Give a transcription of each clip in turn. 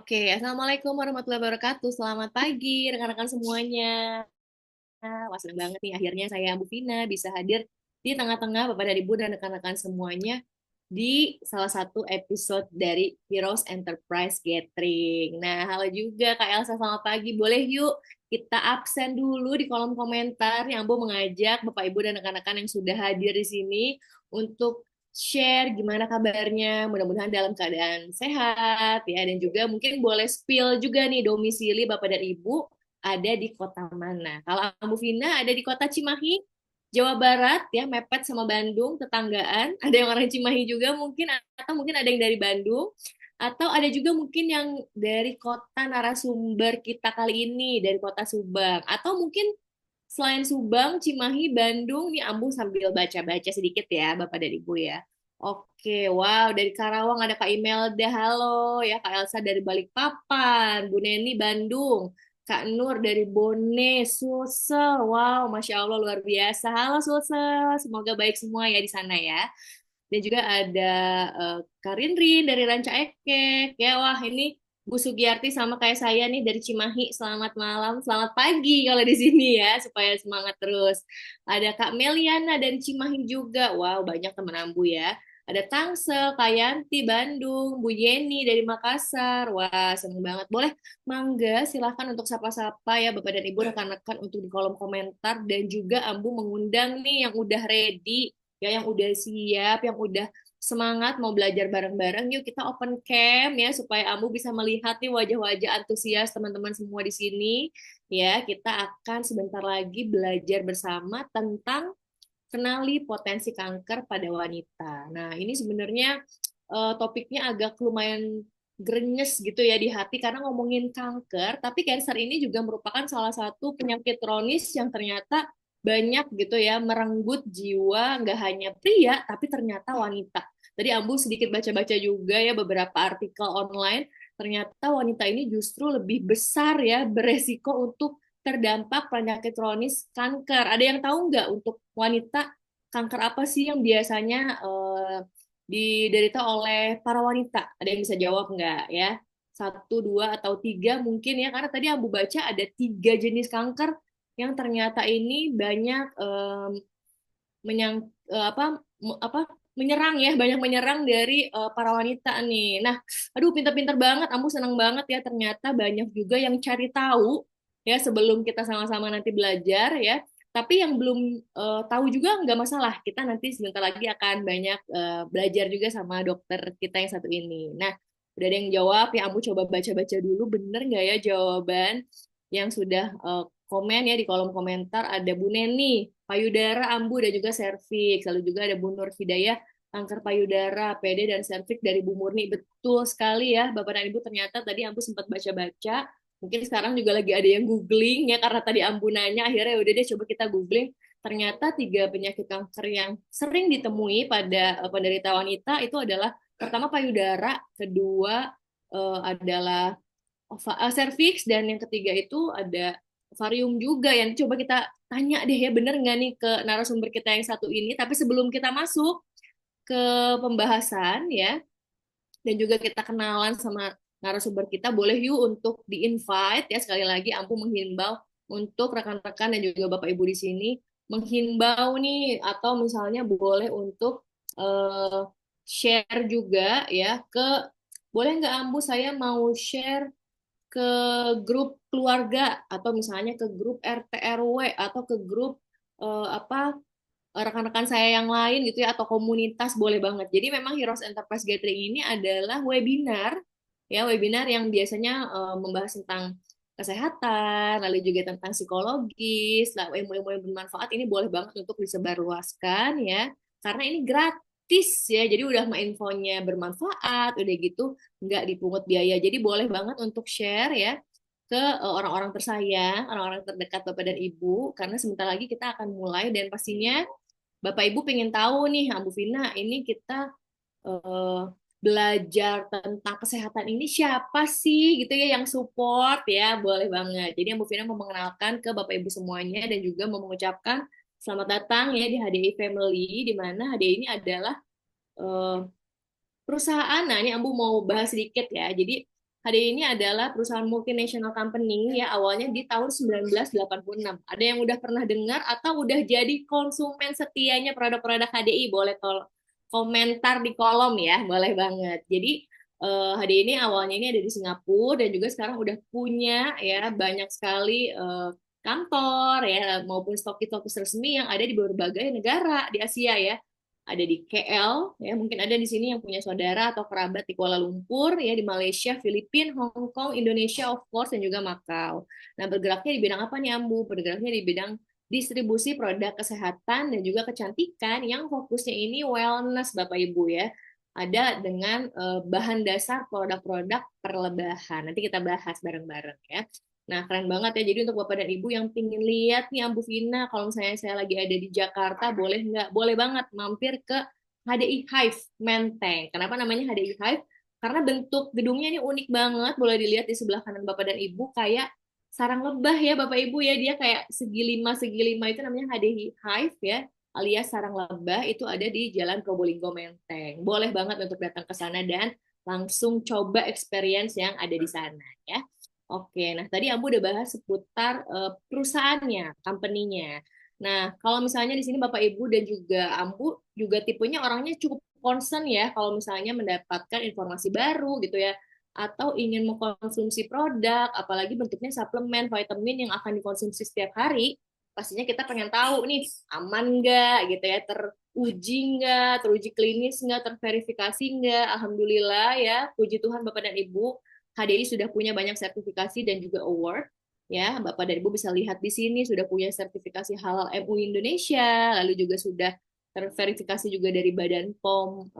Oke, Assalamualaikum warahmatullahi wabarakatuh. Selamat pagi, rekan-rekan semuanya. Wah, senang banget nih. Akhirnya saya, Bu Vina, bisa hadir di tengah-tengah Bapak dan Ibu dan rekan-rekan semuanya di salah satu episode dari Heroes Enterprise Gathering. Nah, halo juga Kak Elsa, selamat pagi. Boleh yuk kita absen dulu di kolom komentar yang Bu mengajak Bapak Ibu dan rekan-rekan yang sudah hadir di sini untuk share gimana kabarnya, mudah-mudahan dalam keadaan sehat ya, dan juga mungkin boleh spill juga nih domisili Bapak dan Ibu ada di kota mana. Kalau Ambu Vina ada di kota Cimahi, Jawa Barat ya, mepet sama Bandung, tetanggaan. Ada yang orang Cimahi juga mungkin, atau mungkin ada yang dari Bandung, atau ada juga mungkin yang dari kota narasumber kita kali ini, dari kota Subang, atau mungkin selain Subang, Cimahi, Bandung, nih Ambu sambil baca-baca sedikit ya, Bapak dan Ibu ya. Oke, wow, dari Karawang ada Kak Imelda, halo ya, Kak Elsa dari Balikpapan, Bu Neni Bandung, Kak Nur dari Bone, Sulsel, wow, Masya Allah luar biasa. Halo Sulsel, semoga baik semua ya di sana ya. Dan juga ada Kak Rinrin dari Ranca Ekek, ya wah ini Bu Sugiyarti sama kayak saya nih dari Cimahi. Selamat malam, selamat pagi kalau di sini ya, supaya semangat terus. Ada Kak Meliana dari Cimahi juga. Wow, banyak teman Ambu ya. Ada Tangsel, Kak Yanti, Bandung, Bu Yeni dari Makassar. Wah, seneng banget. Boleh, mangga, silahkan untuk sapa-sapa ya Bapak dan Ibu rekan-rekan untuk di kolom komentar. Dan juga Ambu mengundang nih yang udah ready, ya yang udah siap, yang udah semangat mau belajar bareng-bareng. Yuk kita open cam ya supaya Ambu bisa melihat nih wajah-wajah antusias teman-teman semua di sini. Ya, kita akan sebentar lagi belajar bersama tentang kenali potensi kanker pada wanita. Nah, ini sebenarnya topiknya agak lumayan grenyes gitu ya di hati karena ngomongin kanker, tapi kanker ini juga merupakan salah satu penyakit kronis yang ternyata banyak gitu ya merenggut jiwa nggak hanya pria tapi ternyata wanita. Tadi Ambu sedikit baca-baca juga ya beberapa artikel online, ternyata wanita ini justru lebih besar ya beresiko untuk terdampak penyakit kronis kanker. Ada yang tahu nggak untuk wanita kanker apa sih yang biasanya diderita oleh para wanita? Ada yang bisa jawab nggak ya? Satu, dua, atau tiga mungkin ya. Karena tadi Ambu baca ada tiga jenis kanker yang ternyata ini banyak menyang apa menyerang ya, banyak menyerang dari para wanita nih. Nah, aduh pinter-pinter banget, Ambu senang banget ya ternyata banyak juga yang cari tahu ya sebelum kita sama-sama nanti belajar ya. Tapi yang belum tahu juga nggak masalah, kita nanti sebentar lagi akan banyak belajar juga sama dokter kita yang satu ini. Nah, udah ada yang jawab, ya Ambu coba baca-baca dulu, bener nggak ya jawaban yang sudah komen ya di kolom komentar. Ada Bu Neni, payudara, ambu, dan juga serviks. Lalu juga ada Bu Nur Hidayah, kanker payudara, PD, dan serviks dari Bu Murni. Betul sekali ya, Bapak dan Ibu. Ternyata tadi Ambu sempat baca-baca. Mungkin sekarang juga lagi ada yang googling ya, karena tadi Ambu nanya, akhirnya udah deh coba kita googling. Ternyata tiga penyakit kanker yang sering ditemui pada penderita wanita itu adalah pertama payudara, kedua adalah cervix, dan yang ketiga itu ada ovarium juga. Yang coba kita tanya deh ya, bener nggak nih ke narasumber kita yang satu ini. Tapi sebelum kita masuk ke pembahasan ya, dan juga kita kenalan sama narasumber kita, boleh yuk untuk di-invite ya, sekali lagi Ampu menghimbau untuk rekan-rekan dan juga Bapak Ibu di sini, menghimbau nih, atau misalnya boleh untuk uh, share juga ya ke, boleh nggak Ambu saya mau share ke grup keluarga atau misalnya ke grup RT RW atau ke grup apa rekan-rekan saya yang lain gitu ya, atau komunitas, boleh banget. Jadi memang Heroes Enterprise Gathering ini adalah webinar ya, webinar yang biasanya membahas tentang kesehatan, lalu juga tentang psikologis, lah ilmu-ilmu yang bermanfaat ini boleh banget untuk disebarluaskan ya, karena ini gratis ya, jadi udah mah infonya bermanfaat, udah gitu nggak dipungut biaya, jadi boleh banget untuk share ya ke orang-orang tersayang, orang-orang terdekat Bapak dan Ibu, karena sebentar lagi kita akan mulai dan pastinya Bapak Ibu pengen tahu nih, Bu Vina, ini kita eh, belajar tentang kesehatan ini siapa sih gitu ya yang support ya, boleh banget. Jadi Bu Vina mau mengenalkan ke Bapak Ibu semuanya dan juga mau mengucapkan selamat datang ya di HDI Family, di mana HDI ini adalah eh, perusahaan. Nah, ini Ambu mau bahas sedikit ya. Jadi HDI ini adalah perusahaan multinational company ya, awalnya di tahun 1986. Ada yang udah pernah dengar atau udah jadi konsumen setianya produk-produk HDI? Boleh komentar di kolom ya, boleh banget. Jadi HDI ini awalnya ini ada di Singapura dan juga sekarang udah punya ya banyak sekali kantor ya maupun stokis-stokis resmi yang ada di berbagai negara di Asia ya. Ada di KL ya, mungkin ada di sini yang punya saudara atau kerabat di Kuala Lumpur ya, di Malaysia, Filipina, Hong Kong, Indonesia of course, dan juga Makau. Nah, bergeraknya di bidang apa nih Ambu? Bergeraknya di bidang distribusi produk kesehatan dan juga kecantikan yang fokusnya ini wellness Bapak Ibu ya. Ada dengan bahan dasar produk-produk perlebahan. Nanti kita bahas bareng-bareng ya. Nah, keren banget ya. Jadi untuk Bapak dan Ibu yang pingin lihat nih Ambu Vina, kalau misalnya saya lagi ada di Jakarta, boleh nggak? Boleh banget mampir ke HDI Hive Menteng. Kenapa namanya HDI Hive? Karena bentuk gedungnya ini unik banget. Boleh dilihat di sebelah kanan Bapak dan Ibu kayak sarang lebah ya Bapak Ibu ya. Dia kayak segi lima itu namanya HDI Hive ya, alias sarang lebah itu ada di Jalan Probolinggo Menteng. Boleh banget untuk datang ke sana dan langsung coba experience yang ada di sana ya. Oke, nah tadi Ambu udah bahas seputar perusahaannya, company-nya. Nah, kalau misalnya di sini Bapak Ibu dan juga Ambu juga tipenya orangnya cukup concern ya kalau misalnya mendapatkan informasi baru gitu ya, atau ingin mengkonsumsi produk, apalagi bentuknya suplemen, vitamin yang akan dikonsumsi setiap hari, pastinya kita pengen tahu nih aman nggak gitu ya, teruji nggak, teruji klinis nggak, terverifikasi nggak. Alhamdulillah ya, puji Tuhan Bapak dan Ibu, HDI sudah punya banyak sertifikasi dan juga award. Ya, Bapak dan Ibu bisa lihat di sini sudah punya sertifikasi halal MUI Indonesia, lalu juga sudah terverifikasi juga dari Badan POM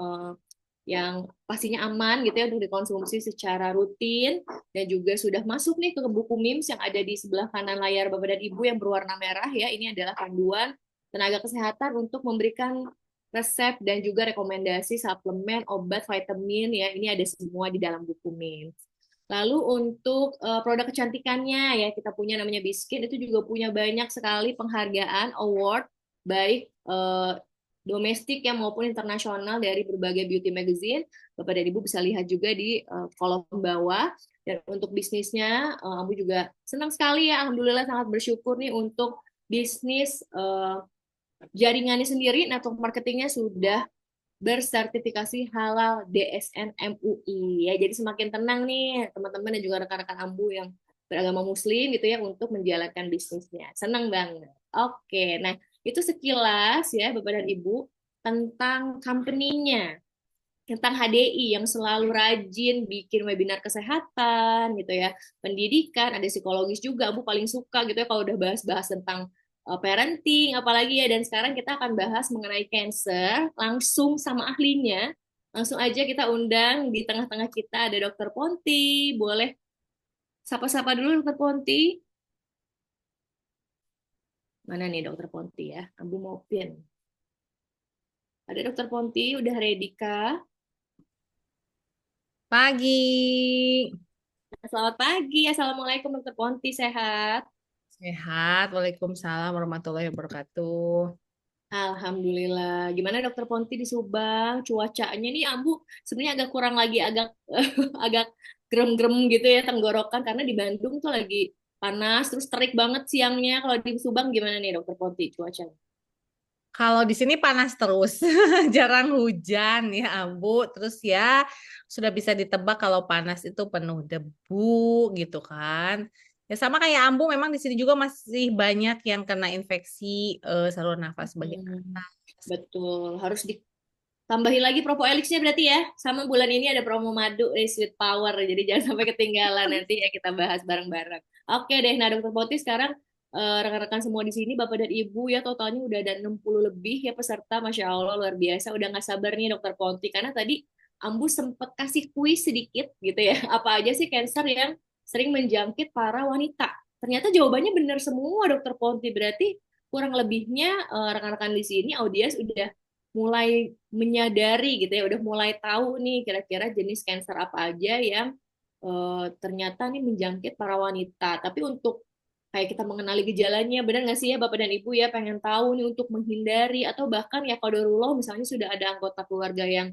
yang pastinya aman gitu ya untuk dikonsumsi secara rutin, dan juga sudah masuk nih ke buku MIMS yang ada di sebelah kanan layar Bapak dan Ibu yang berwarna merah ya. Ini adalah panduan tenaga kesehatan untuk memberikan resep dan juga rekomendasi suplemen, obat, vitamin ya. Ini ada semua di dalam buku MIMS. Lalu untuk produk kecantikannya ya, kita punya namanya Biskin, itu juga punya banyak sekali penghargaan, award, baik domestik ya maupun internasional dari berbagai beauty magazine. Bapak dan Ibu bisa lihat juga di kolom bawah. Dan untuk bisnisnya, Ambu juga senang sekali ya, Alhamdulillah sangat bersyukur nih untuk bisnis jaringannya sendiri, network marketingnya sudah bersertifikasi halal DSN MUI ya. Jadi semakin tenang nih teman-teman dan juga rekan-rekan Ambu yang beragama Muslim gitu ya untuk menjalankan bisnisnya. Senang banget. Oke, nah itu sekilas ya Bapak dan Ibu tentang company-nya, tentang HDI yang selalu rajin bikin webinar kesehatan gitu ya, pendidikan, ada psikologis juga. Ambu paling suka gitu ya kalau udah bahas-bahas tentang parenting apalagi ya. Dan sekarang kita akan bahas mengenai cancer langsung sama ahlinya. Langsung aja kita undang, di tengah-tengah kita ada Dokter Ponti. Boleh sapa-sapa dulu Dokter Ponti. Mana nih Dokter Ponti ya? Ambu mau pin. Ada Dokter Ponti, udah ready kah? Pagi. Selamat pagi, Assalamualaikum Dokter Ponti, sehat? Sehat. Waalaikumsalam warahmatullahi wabarakatuh. Alhamdulillah. Gimana Dokter Ponti di Subang? Cuacanya nih Ambu sebenarnya agak kurang lagi, agak agak grem-grem gitu ya tenggorokan karena di Bandung tuh lagi panas terus terik banget siangnya. Kalau di Subang gimana nih Dokter Ponti cuacanya? Kalau di sini panas terus, jarang hujan ya Ambu. Terus ya sudah bisa ditebak kalau panas itu penuh debu gitu kan. Ya sama kayak Ambu, memang di sini juga masih banyak yang kena infeksi saluran nafas bagian Hmm, atas. betul. Harus ditambahin lagi Propo Elixnya berarti ya. Sama bulan ini ada promo madu Sweet Power. Jadi jangan sampai ketinggalan, nanti ya kita bahas bareng-bareng. Oke deh, nah Dokter Ponti sekarang rekan-rekan semua di sini, Bapak dan Ibu ya, totalnya udah ada 60 lebih ya peserta. Masya Allah, luar biasa. Udah nggak sabar nih Dokter Ponti. Karena tadi Ambu sempet kasih kuis sedikit gitu ya. Apa aja sih cancer yang sering menjangkit para wanita? Ternyata jawabannya benar semua Dokter Ponti. Berarti kurang lebihnya rekan-rekan di sini audiens udah mulai menyadari gitu ya, udah mulai tahu nih kira-kira jenis cancer apa aja yang ternyata nih menjangkit para wanita. Tapi untuk kayak kita mengenali gejalanya, benar nggak sih ya Bapak dan Ibu ya, pengen tahu nih untuk menghindari atau bahkan ya qadarullah misalnya sudah ada anggota keluarga yang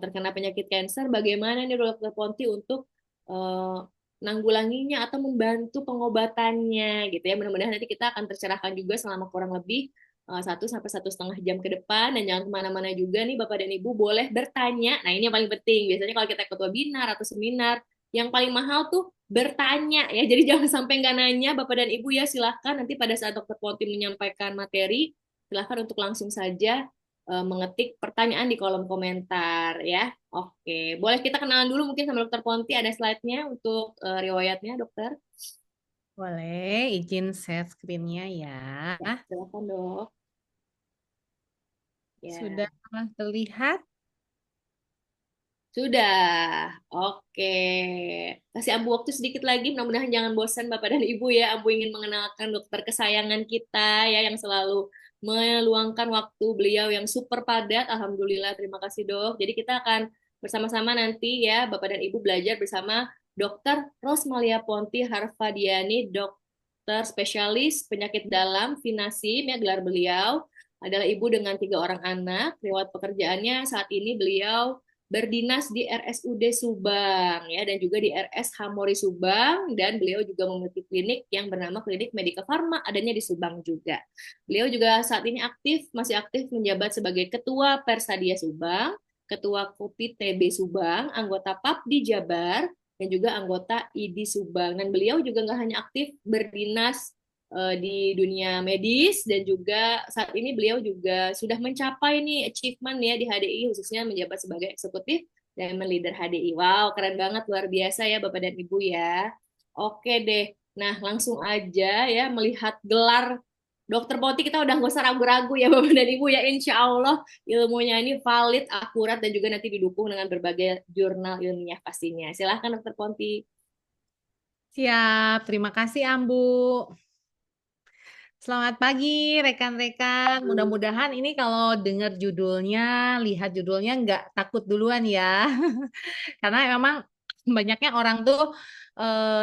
terkena penyakit cancer, bagaimana nih Dokter Ponti untuk eh, nanggulanginya atau membantu pengobatannya gitu ya. Mudah-mudahan nanti kita akan tercerahkan juga selama kurang lebih 1 sampai 1,5 jam ke depan, dan jangan kemana-mana juga nih Bapak dan Ibu, boleh bertanya. Nah ini yang paling penting, biasanya kalau kita ikut webinar atau seminar, yang paling mahal tuh bertanya ya. Jadi jangan sampai nggak nanya Bapak dan Ibu ya, silahkan nanti pada saat Dokter Poti menyampaikan materi, silahkan untuk langsung saja mengetik pertanyaan di kolom komentar ya. Oke, boleh kita kenalan dulu mungkin sama Dokter Ponti, ada slide-nya untuk riwayatnya, dokter. Boleh, izin share screen-nya ya. Ya, silakan dok. Sudah Ya, terlihat? sudah. Oke, kasih Ambu waktu sedikit lagi. Mudah-mudahan jangan bosan Bapak dan Ibu ya. Ambu ingin mengenalkan dokter kesayangan kita ya, yang selalu meluangkan waktu beliau yang super padat. Alhamdulillah, terima kasih dok. Jadi kita akan bersama-sama nanti ya, Bapak dan Ibu belajar bersama Dokter Rosmalia Ponti Harvadiani, dokter spesialis penyakit dalam, Vinasim ya gelar beliau. Adalah ibu dengan 3 orang anak. Riwayat pekerjaannya saat ini beliau berdinas di RSUD Subang ya, dan juga di RS Hamori Subang, dan beliau juga memiliki klinik yang bernama Klinik Medika Farma, adanya di Subang juga. Beliau juga saat ini masih aktif menjabat sebagai Ketua Persadia Subang, Ketua Kopi TB Subang, anggota PAPDI Jabar, dan juga anggota ID Subang. Dan beliau juga nggak hanya aktif berdinas di dunia medis, dan juga saat ini beliau juga sudah mencapai nih achievement ya di HDI, khususnya menjabat sebagai eksekutif dan leader HDI. Wow, keren banget, luar biasa ya Bapak dan Ibu ya. Oke deh. Nah, langsung aja ya, melihat gelar Dokter Poti kita udah nggak usah ragu-ragu ya Bapak dan Ibu ya. Insya Allah ilmunya ini valid, akurat, dan juga nanti didukung dengan berbagai jurnal ilmiah pastinya. Silahkan Dokter Ponti. Siap, terima kasih Ambu. Selamat pagi rekan-rekan. Mudah-mudahan ini kalau dengar judulnya, lihat judulnya nggak takut duluan ya. Karena memang banyaknya orang tuh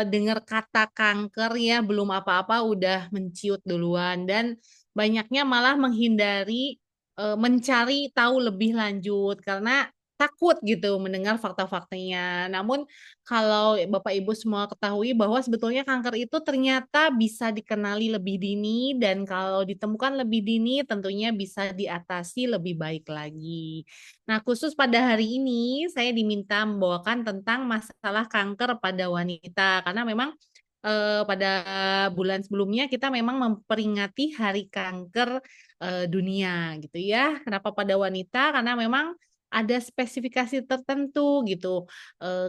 dengar kata kanker ya belum apa-apa udah menciut duluan, dan banyaknya malah menghindari mencari tahu lebih lanjut karena takut gitu mendengar fakta-faktanya. Namun kalau Bapak Ibu semua ketahui bahwa sebetulnya kanker itu ternyata bisa dikenali lebih dini, dan kalau ditemukan lebih dini tentunya bisa diatasi lebih baik lagi. Nah, khusus pada hari ini saya diminta membawakan tentang masalah kanker pada wanita karena memang pada bulan sebelumnya kita memang memperingati Hari Kanker Dunia gitu ya. Kenapa pada wanita? Karena memang ada spesifikasi tertentu gitu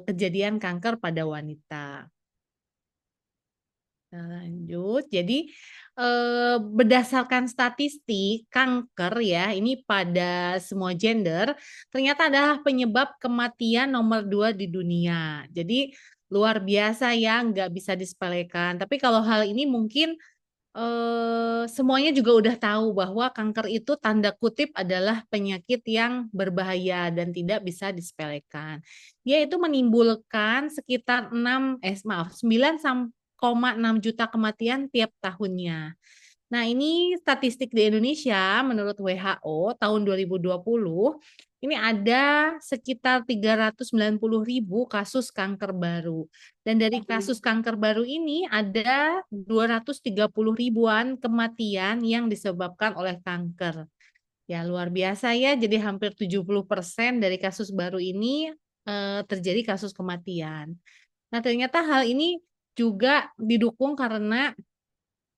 kejadian kanker pada wanita. Nah, lanjut. Jadi berdasarkan statistik kanker ya, ini pada semua gender ternyata adalah penyebab kematian nomor 2 di dunia. Jadi luar biasa ya, nggak bisa disepelekan. Tapi kalau hal ini mungkin semuanya juga udah tahu bahwa kanker itu tanda kutip adalah penyakit yang berbahaya dan tidak bisa disepelekan. Dia itu menimbulkan sekitar 9,6 juta kematian tiap tahunnya. Nah, ini statistik di Indonesia menurut WHO tahun 2020, ini ada sekitar 390.000 kasus kanker baru. Dan dari kasus kanker baru ini ada 230 ribuan kematian yang disebabkan oleh kanker. Ya, luar biasa ya. Jadi hampir 70% dari kasus baru ini terjadi kasus kematian. Nah, ternyata hal ini juga didukung karena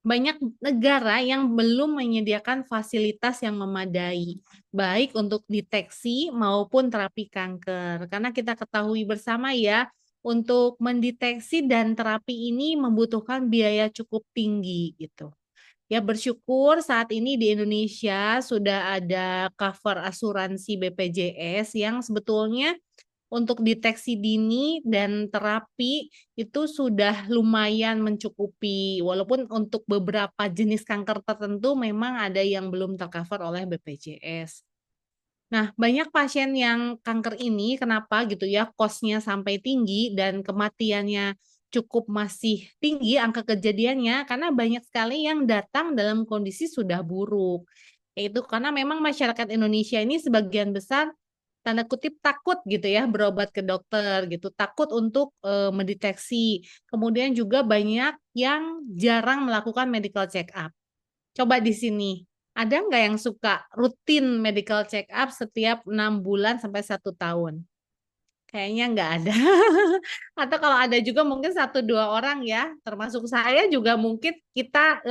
banyak negara yang belum menyediakan fasilitas yang memadai, baik untuk deteksi maupun terapi kanker. Karena kita ketahui bersama ya, untuk mendeteksi dan terapi ini membutuhkan biaya cukup tinggi gitu. Ya, bersyukur saat ini di Indonesia sudah ada cover asuransi BPJS yang sebetulnya untuk deteksi dini dan terapi itu sudah lumayan mencukupi, walaupun untuk beberapa jenis kanker tertentu memang ada yang belum tercover oleh BPJS. Nah, banyak pasien yang kanker ini kenapa gitu ya, cost-nya sampai tinggi dan kematiannya cukup masih tinggi angka kejadiannya, karena banyak sekali yang datang dalam kondisi sudah buruk. Yaitu karena memang masyarakat Indonesia ini sebagian besar tanda kutip takut gitu ya berobat ke dokter gitu, takut untuk mendeteksi. Kemudian juga banyak yang jarang melakukan medical check up. Coba di sini, ada nggak yang suka rutin medical check up setiap 6 bulan sampai 1 tahun? Kayaknya nggak ada. Atau kalau ada juga mungkin 1 2 orang ya, termasuk saya juga mungkin kita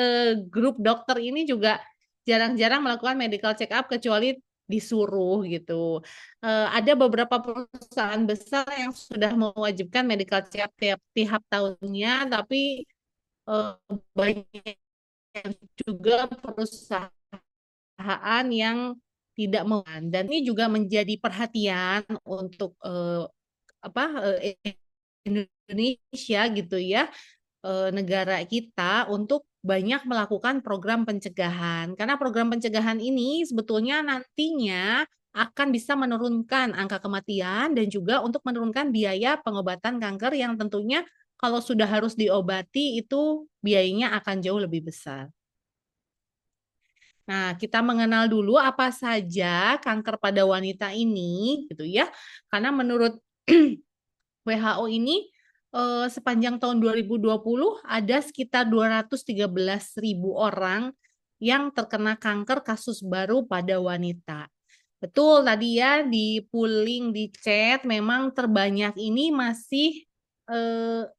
grup dokter ini juga jarang-jarang melakukan medical check up kecuali disuruh gitu. Ada beberapa perusahaan besar yang sudah mewajibkan medical check up tiap tahunnya, tapi banyak juga perusahaan yang tidak mau, dan ini juga menjadi perhatian untuk apa Indonesia gitu ya, negara kita untuk banyak melakukan program pencegahan. Karena program pencegahan ini sebetulnya nantinya akan bisa menurunkan angka kematian dan juga untuk menurunkan biaya pengobatan kanker yang tentunya kalau sudah harus diobati itu biayanya akan jauh lebih besar. Nah, kita mengenal dulu apa saja kanker pada wanita ini gitu ya. Karena menurut WHO ini sepanjang tahun 2020 ada sekitar 213.000 orang yang terkena kanker kasus baru pada wanita. Betul tadi ya di pooling di chat memang terbanyak ini masih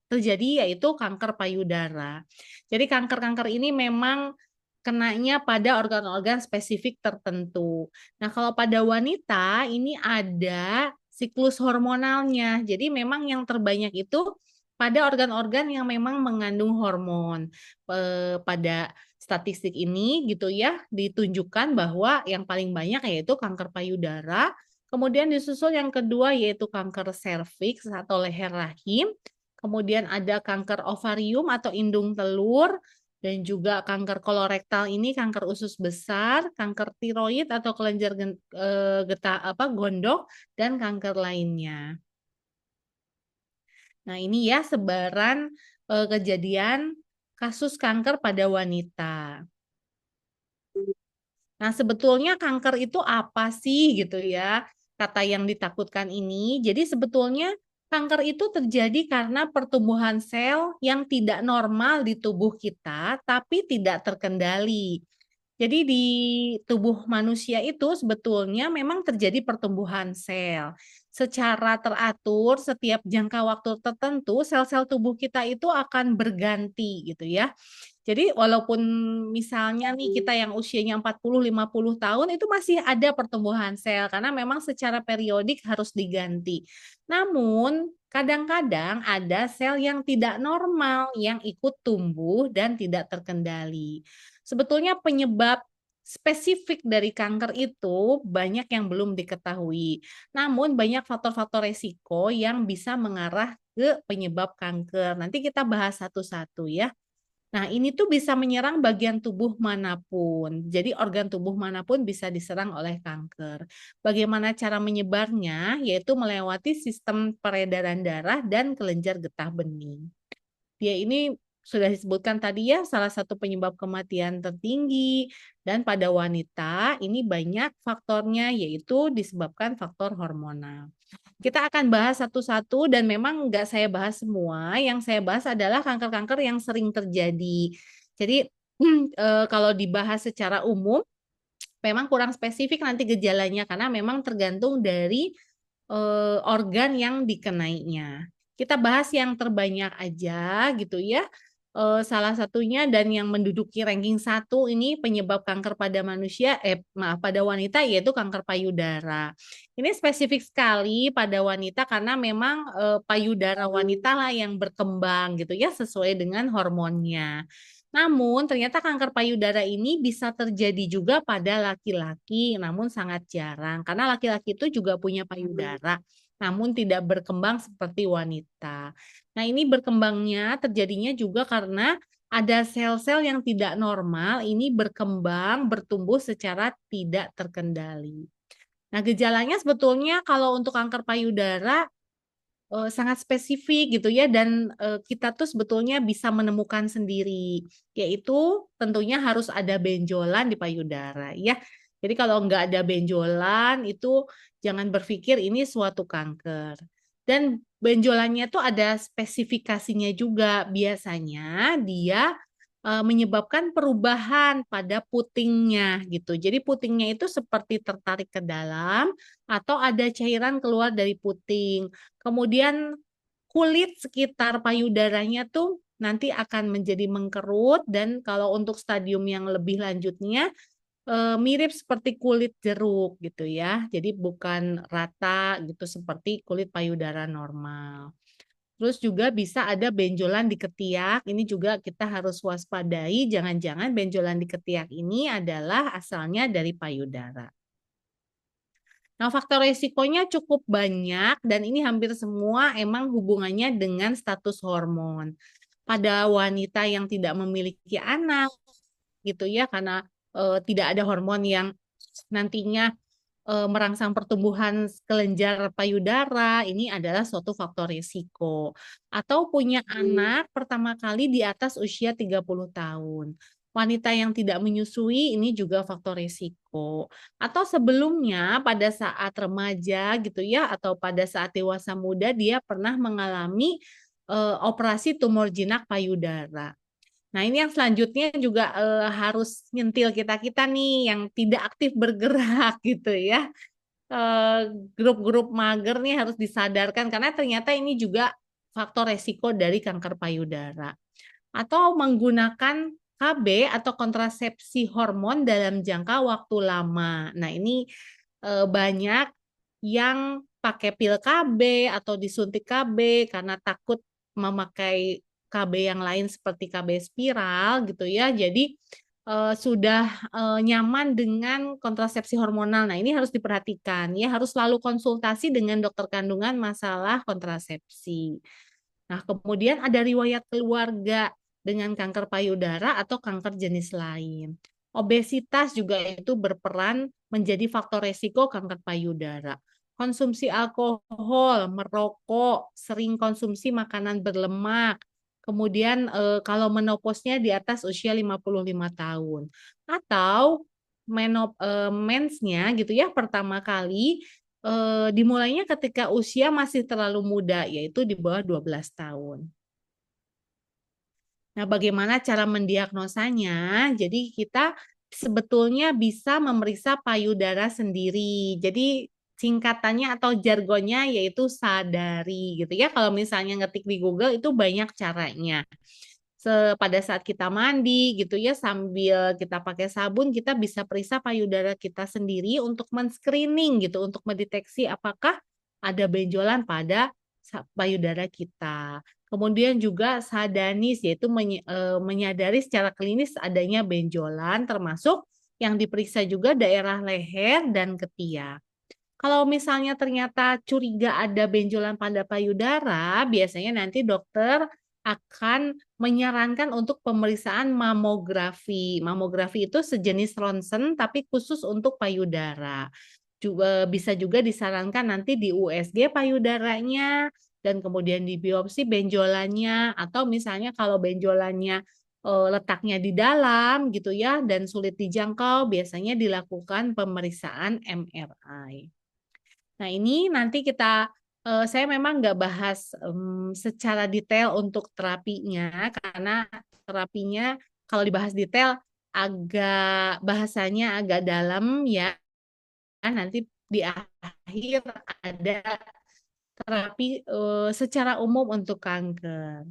terjadi yaitu kanker payudara. Jadi kanker-kanker ini memang kenanya pada organ-organ spesifik tertentu. Nah, kalau pada wanita ini ada siklus hormonalnya. Jadi memang yang terbanyak itu pada organ-organ yang memang mengandung hormon. Pada statistik ini gitu ya ditunjukkan bahwa yang paling banyak yaitu kanker payudara, kemudian disusul yang kedua yaitu kanker serviks atau leher rahim, kemudian ada kanker ovarium atau indung telur, dan juga kanker kolorektal ini kanker usus besar, kanker tiroid atau kelenjar getah gondok, dan kanker lainnya. Nah, ini ya sebaran kejadian kasus kanker pada wanita. Nah, sebetulnya kanker itu apa sih gitu ya? Kata yang ditakutkan ini. Jadi sebetulnya kanker itu terjadi karena pertumbuhan sel yang tidak normal di tubuh kita tapi tidak terkendali. Jadi di tubuh manusia itu sebetulnya memang terjadi pertumbuhan sel. Secara teratur setiap jangka waktu tertentu sel-sel tubuh kita itu akan berganti gitu ya. Jadi walaupun misalnya nih kita yang usianya 40-50 tahun itu masih ada pertumbuhan sel karena memang secara periodik harus diganti. Namun kadang-kadang ada sel yang tidak normal yang ikut tumbuh dan tidak terkendali. Sebetulnya penyebab spesifik dari kanker itu banyak yang belum diketahui. Namun banyak faktor-faktor resiko yang bisa mengarah ke penyebab kanker. Nanti kita bahas satu-satu ya. Nah, ini tuh bisa menyerang bagian tubuh manapun. Jadi organ tubuh manapun bisa diserang oleh kanker. Bagaimana cara menyebarnya? Yaitu melewati sistem peredaran darah dan kelenjar getah bening. Dia ini sudah disebutkan tadi ya salah satu penyebab kematian tertinggi, dan pada wanita ini banyak faktornya yaitu disebabkan faktor hormonal. Kita akan bahas satu-satu dan memang nggak saya bahas semua, yang saya bahas adalah kanker-kanker yang sering terjadi. Jadi kalau dibahas secara umum memang kurang spesifik nanti gejalanya karena memang tergantung dari organ yang dikenainya. Kita bahas yang terbanyak aja gitu ya. Salah satunya dan yang menduduki ranking 1 ini penyebab kanker pada manusia, maaf pada wanita yaitu kanker payudara. Ini spesifik sekali pada wanita karena memang payudara wanita lah yang berkembang gitu ya sesuai dengan hormonnya. Namun ternyata kanker payudara ini bisa terjadi juga pada laki-laki, namun sangat jarang karena laki-laki itu juga punya payudara, namun tidak berkembang seperti wanita. Nah, ini berkembangnya terjadinya juga karena ada sel-sel yang tidak normal ini berkembang, bertumbuh secara tidak terkendali. Nah, gejalanya sebetulnya kalau untuk kanker payudara sangat spesifik gitu ya dan kita tuh sebetulnya bisa menemukan sendiri, yaitu tentunya harus ada benjolan di payudara ya. Jadi kalau nggak ada benjolan itu jangan berpikir ini suatu kanker. Dan benjolannya tuh ada spesifikasinya juga. Biasanya dia menyebabkan perubahan pada putingnya gitu. Jadi putingnya itu seperti tertarik ke dalam atau ada cairan keluar dari puting. Kemudian kulit sekitar payudaranya tuh nanti akan menjadi mengkerut dan kalau untuk stadium yang lebih lanjutnya mirip seperti kulit jeruk gitu ya. Jadi bukan rata gitu seperti kulit payudara normal. Terus juga bisa ada benjolan di ketiak, ini juga kita harus waspadai, jangan-jangan benjolan di ketiak ini adalah asalnya dari payudara. Nah, faktor resikonya cukup banyak dan ini hampir semua emang hubungannya dengan status hormon. Pada wanita yang tidak memiliki anak gitu ya, karena tidak ada hormon yang nantinya merangsang pertumbuhan kelenjar payudara, ini adalah suatu faktor risiko. Atau punya anak pertama kali di atas usia 30 tahun. Wanita yang tidak menyusui ini juga faktor risiko. Atau sebelumnya pada saat remaja gitu ya, atau pada saat dewasa muda dia pernah mengalami operasi tumor jinak payudara. Nah, ini yang selanjutnya juga harus nyentil kita-kita nih yang tidak aktif bergerak gitu ya. Grup-grup mager nih harus disadarkan karena ternyata ini juga faktor resiko dari kanker payudara. Atau menggunakan KB atau kontrasepsi hormon dalam jangka waktu lama. Nah, ini banyak yang pakai pil KB atau disuntik KB karena takut memakai KB yang lain seperti KB spiral gitu ya. Jadi sudah nyaman dengan kontrasepsi hormonal. Nah, ini harus diperhatikan ya, harus selalu konsultasi dengan dokter kandungan masalah kontrasepsi. Nah, kemudian ada riwayat keluarga dengan kanker payudara atau kanker jenis lain. Obesitas juga itu berperan menjadi faktor resiko kanker payudara. Konsumsi alkohol, merokok, sering konsumsi makanan berlemak, kemudian kalau menopausnya di atas usia 55 tahun. Atau mensnya gitu ya pertama kali dimulainya ketika usia masih terlalu muda, yaitu di bawah 12 tahun. Nah, bagaimana cara mendiagnosanya? Jadi kita sebetulnya bisa memeriksa payudara sendiri. Jadi singkatannya atau jargonnya yaitu sadari gitu ya. Kalau misalnya ngetik di Google itu banyak caranya. Pada saat kita mandi gitu ya sambil kita pakai sabun kita bisa periksa payudara kita sendiri untuk men-screening gitu untuk mendeteksi apakah ada benjolan pada payudara kita. Kemudian juga sadanis yaitu menyadari secara klinis adanya benjolan termasuk yang diperiksa juga daerah leher dan ketiak. Kalau misalnya ternyata curiga ada benjolan pada payudara, biasanya nanti dokter akan menyarankan untuk pemeriksaan mamografi. Mamografi itu sejenis ronsen tapi khusus untuk payudara. Juga bisa juga disarankan nanti di USG payudaranya dan kemudian di biopsi benjolannya atau misalnya kalau benjolannya letaknya di dalam gitu ya dan sulit dijangkau, biasanya dilakukan pemeriksaan MRI. Nah, ini nanti saya memang nggak bahas secara detail untuk terapinya, karena terapinya kalau dibahas detail agak bahasanya agak dalam ya. Nanti di akhir ada terapi secara umum untuk kanker.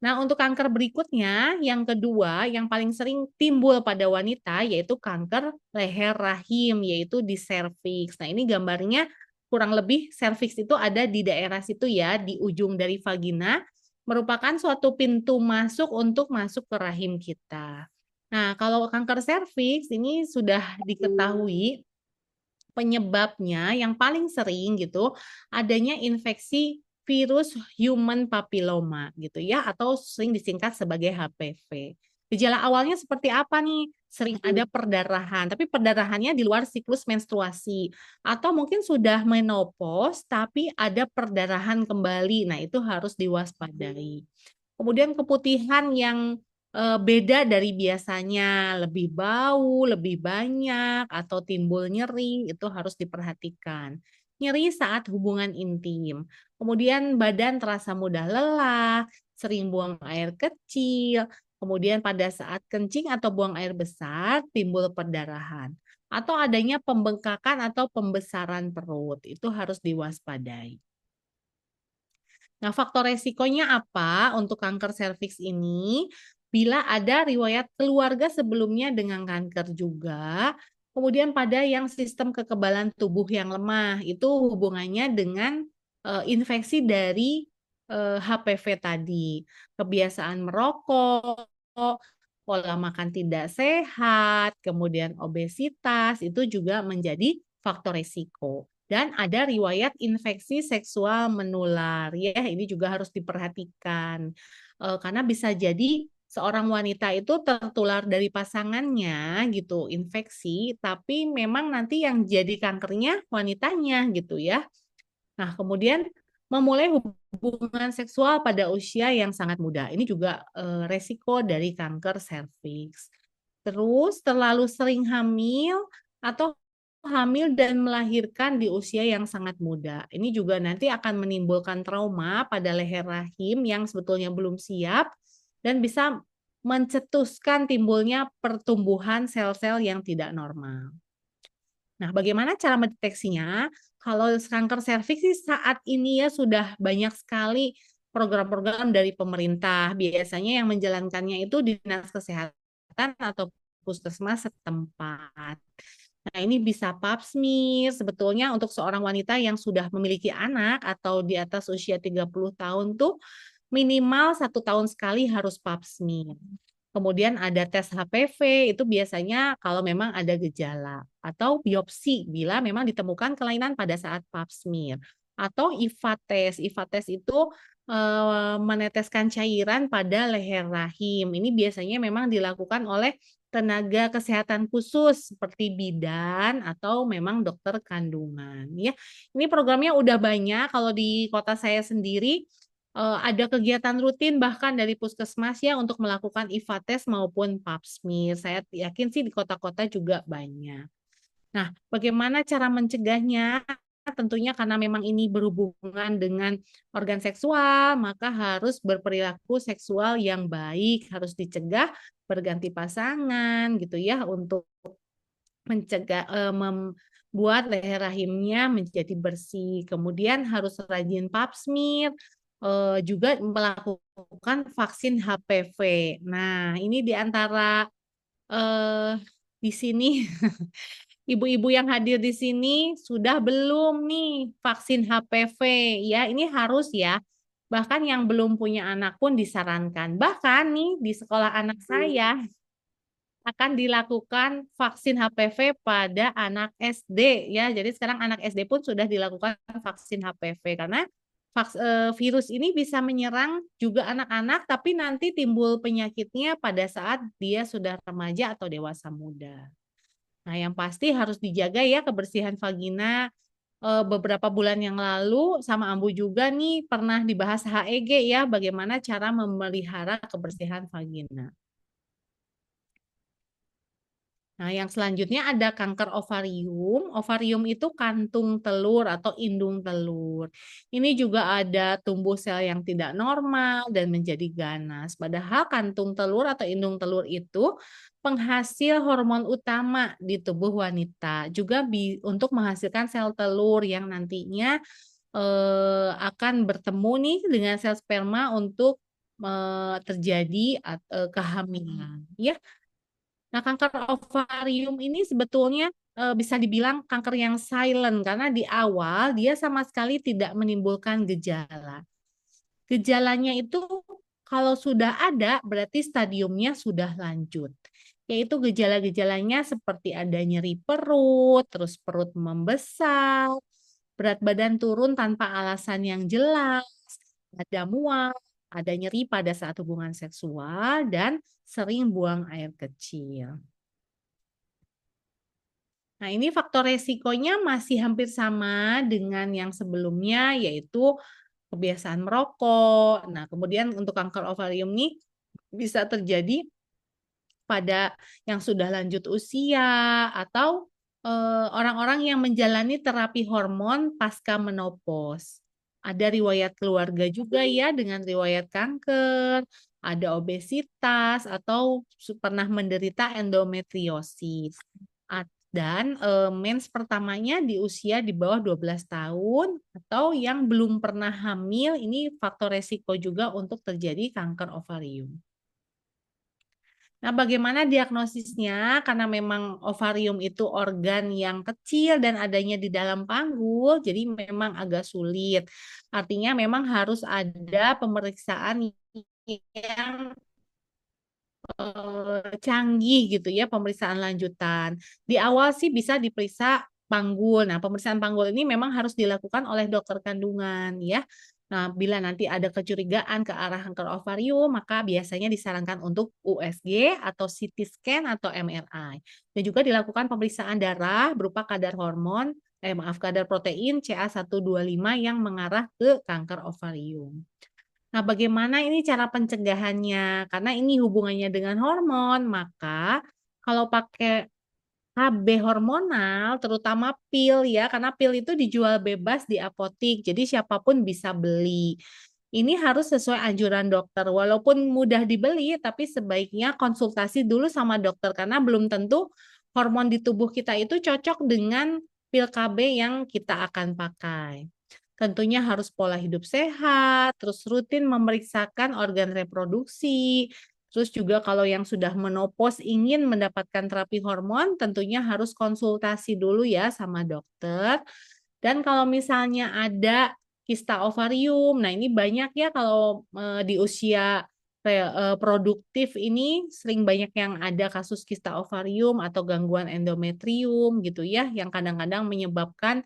Nah, untuk kanker berikutnya, yang kedua, yang paling sering timbul pada wanita, yaitu kanker leher rahim, yaitu di serviks. Nah, ini gambarnya kurang lebih serviks itu ada di daerah situ ya, di ujung dari vagina, merupakan suatu pintu masuk untuk masuk ke rahim kita. Nah, kalau kanker serviks ini sudah diketahui penyebabnya yang paling sering gitu adanya infeksi virus human papilloma gitu ya atau sering disingkat sebagai HPV. Gejala awalnya seperti apa nih? Sering ada perdarahan, tapi perdarahannya di luar siklus menstruasi atau mungkin sudah menopause tapi ada perdarahan kembali. Nah, itu harus diwaspadai. Kemudian keputihan yang beda dari biasanya, lebih bau, lebih banyak, atau timbul nyeri, itu harus diperhatikan. Nyeri saat hubungan intim, kemudian badan terasa mudah lelah, sering buang air kecil, kemudian pada saat kencing atau buang air besar, timbul perdarahan, atau adanya pembengkakan atau pembesaran perut, itu harus diwaspadai. Nah, faktor resikonya apa untuk kanker serviks ini? Bila ada riwayat keluarga sebelumnya dengan kanker juga, kemudian pada yang sistem kekebalan tubuh yang lemah, itu hubungannya dengan infeksi dari HPV tadi, kebiasaan merokok, pola makan tidak sehat, kemudian obesitas, itu juga menjadi faktor resiko. Dan ada riwayat infeksi seksual menular, ya ini juga harus diperhatikan. Karena bisa jadi seorang wanita itu tertular dari pasangannya gitu, infeksi, tapi memang nanti yang jadi kankernya wanitanya gitu ya. Nah, kemudian memulai hubungan seksual pada usia yang sangat muda. Ini juga resiko dari kanker serviks. Terus terlalu sering hamil atau hamil dan melahirkan di usia yang sangat muda. Ini juga nanti akan menimbulkan trauma pada leher rahim yang sebetulnya belum siap dan bisa mencetuskan timbulnya pertumbuhan sel-sel yang tidak normal. Nah, bagaimana cara mendeteksinya? Kalau kanker serviks sih saat ini ya sudah banyak sekali program-program dari pemerintah. Biasanya yang menjalankannya itu dinas kesehatan atau puskesmas setempat. Nah, ini bisa pap smear sebetulnya untuk seorang wanita yang sudah memiliki anak atau di atas usia 30 tahun tuh minimal 1 tahun sekali harus pap smear. Kemudian ada tes HPV, itu biasanya kalau memang ada gejala. Atau biopsi bila memang ditemukan kelainan pada saat pap smear. Atau IVA test. IVA test itu meneteskan cairan pada leher rahim. Ini biasanya memang dilakukan oleh tenaga kesehatan khusus seperti bidan atau memang dokter kandungan. Ya, ini programnya udah banyak. Kalau di kota saya sendiri ada kegiatan rutin bahkan dari puskesmas ya untuk melakukan IVA test maupun pap smear. Saya yakin sih di kota-kota juga banyak. Nah, bagaimana cara mencegahnya? Tentunya karena memang ini berhubungan dengan organ seksual, maka harus berperilaku seksual yang baik, harus dicegah berganti pasangan gitu ya untuk mencegah membuat leher rahimnya menjadi bersih. Kemudian harus rajin pap smear, juga melakukan vaksin HPV. Nah, ini di antara di sini ibu-ibu yang hadir di sini sudah belum nih vaksin HPV ya? Ini harus ya. Bahkan yang belum punya anak pun disarankan. Bahkan nih di sekolah anak saya akan dilakukan vaksin HPV pada anak SD ya. Jadi sekarang anak SD pun sudah dilakukan vaksin HPV karena virus ini bisa menyerang juga anak-anak tapi nanti timbul penyakitnya pada saat dia sudah remaja atau dewasa muda. Nah, yang pasti harus dijaga ya kebersihan vagina. Beberapa bulan yang lalu sama Ambu juga nih pernah dibahas HEG ya, bagaimana cara memelihara kebersihan vagina. Nah, yang selanjutnya ada kanker ovarium. Ovarium itu kantung telur atau indung telur. Ini juga ada tumbuh sel yang tidak normal dan menjadi ganas. Padahal kantung telur atau indung telur itu penghasil hormon utama di tubuh wanita. Juga untuk menghasilkan sel telur yang nantinya akan bertemu nih dengan sel sperma untuk terjadi kehamilan. Ya, nah, kanker ovarium ini sebetulnya bisa dibilang kanker yang silent karena di awal dia sama sekali tidak menimbulkan gejala. Gejalanya itu kalau sudah ada berarti stadiumnya sudah lanjut. Yaitu gejala-gejalanya seperti ada nyeri perut, terus perut membesar, berat badan turun tanpa alasan yang jelas, ada mual, ada nyeri pada saat hubungan seksual, dan sering buang air kecil. Nah, ini faktor resikonya masih hampir sama dengan yang sebelumnya, yaitu kebiasaan merokok. Nah, kemudian untuk kanker ovarium nih bisa terjadi pada yang sudah lanjut usia atau orang-orang yang menjalani terapi hormon pasca menopause. Ada riwayat keluarga juga ya dengan riwayat kanker, ada obesitas atau pernah menderita endometriosis. Dan mens pertamanya di usia di bawah 12 tahun atau yang belum pernah hamil, ini faktor resiko juga untuk terjadi kanker ovarium. Nah, bagaimana diagnosisnya? Karena memang ovarium itu organ yang kecil dan adanya di dalam panggul, jadi memang agak sulit. Artinya memang harus ada pemeriksaan yang canggih gitu ya, pemeriksaan lanjutan. Di awal sih bisa diperiksa panggul. Nah, pemeriksaan panggul ini memang harus dilakukan oleh dokter kandungan ya. Nah, bila nanti ada kecurigaan ke arah kanker ovarium, maka biasanya disarankan untuk USG atau CT scan atau MRI. Dan juga dilakukan pemeriksaan darah berupa kadar protein CA125 yang mengarah ke kanker ovarium. Nah, bagaimana ini cara pencegahannya? Karena ini hubungannya dengan hormon, maka kalau pakai KB hormonal, terutama pil ya, karena pil itu dijual bebas di apotik, jadi siapapun bisa beli. Ini harus sesuai anjuran dokter, walaupun mudah dibeli, tapi sebaiknya konsultasi dulu sama dokter, karena belum tentu hormon di tubuh kita itu cocok dengan pil KB yang kita akan pakai. Tentunya harus pola hidup sehat, terus rutin memeriksakan organ reproduksi, terus juga kalau yang sudah menopause ingin mendapatkan terapi hormon, tentunya harus konsultasi dulu ya sama dokter. Dan kalau misalnya ada kista ovarium, nah ini banyak ya kalau di usia produktif ini sering banyak yang ada kasus kista ovarium atau gangguan endometrium gitu ya, yang kadang-kadang menyebabkan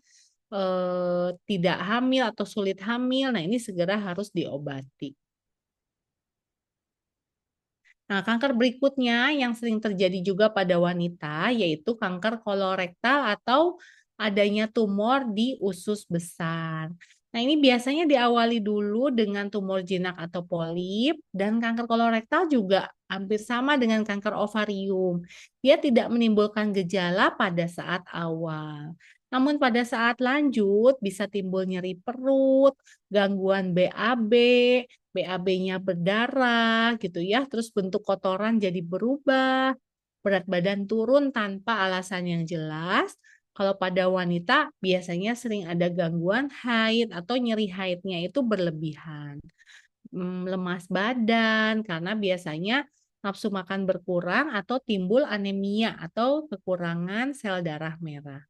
tidak hamil atau sulit hamil. Nah, ini segera harus diobati. Nah, kanker berikutnya yang sering terjadi juga pada wanita yaitu kanker kolorektal atau adanya tumor di usus besar. Nah, ini biasanya diawali dulu dengan tumor jinak atau polip dan kanker kolorektal juga hampir sama dengan kanker ovarium. Dia tidak menimbulkan gejala pada saat awal. Namun pada saat lanjut bisa timbul nyeri perut, gangguan BAB, BAB-nya berdarah gitu ya, terus bentuk kotoran jadi berubah, berat badan turun tanpa alasan yang jelas. Kalau pada wanita biasanya sering ada gangguan haid atau nyeri haidnya itu berlebihan. Lemas badan karena biasanya nafsu makan berkurang atau timbul anemia atau kekurangan sel darah merah.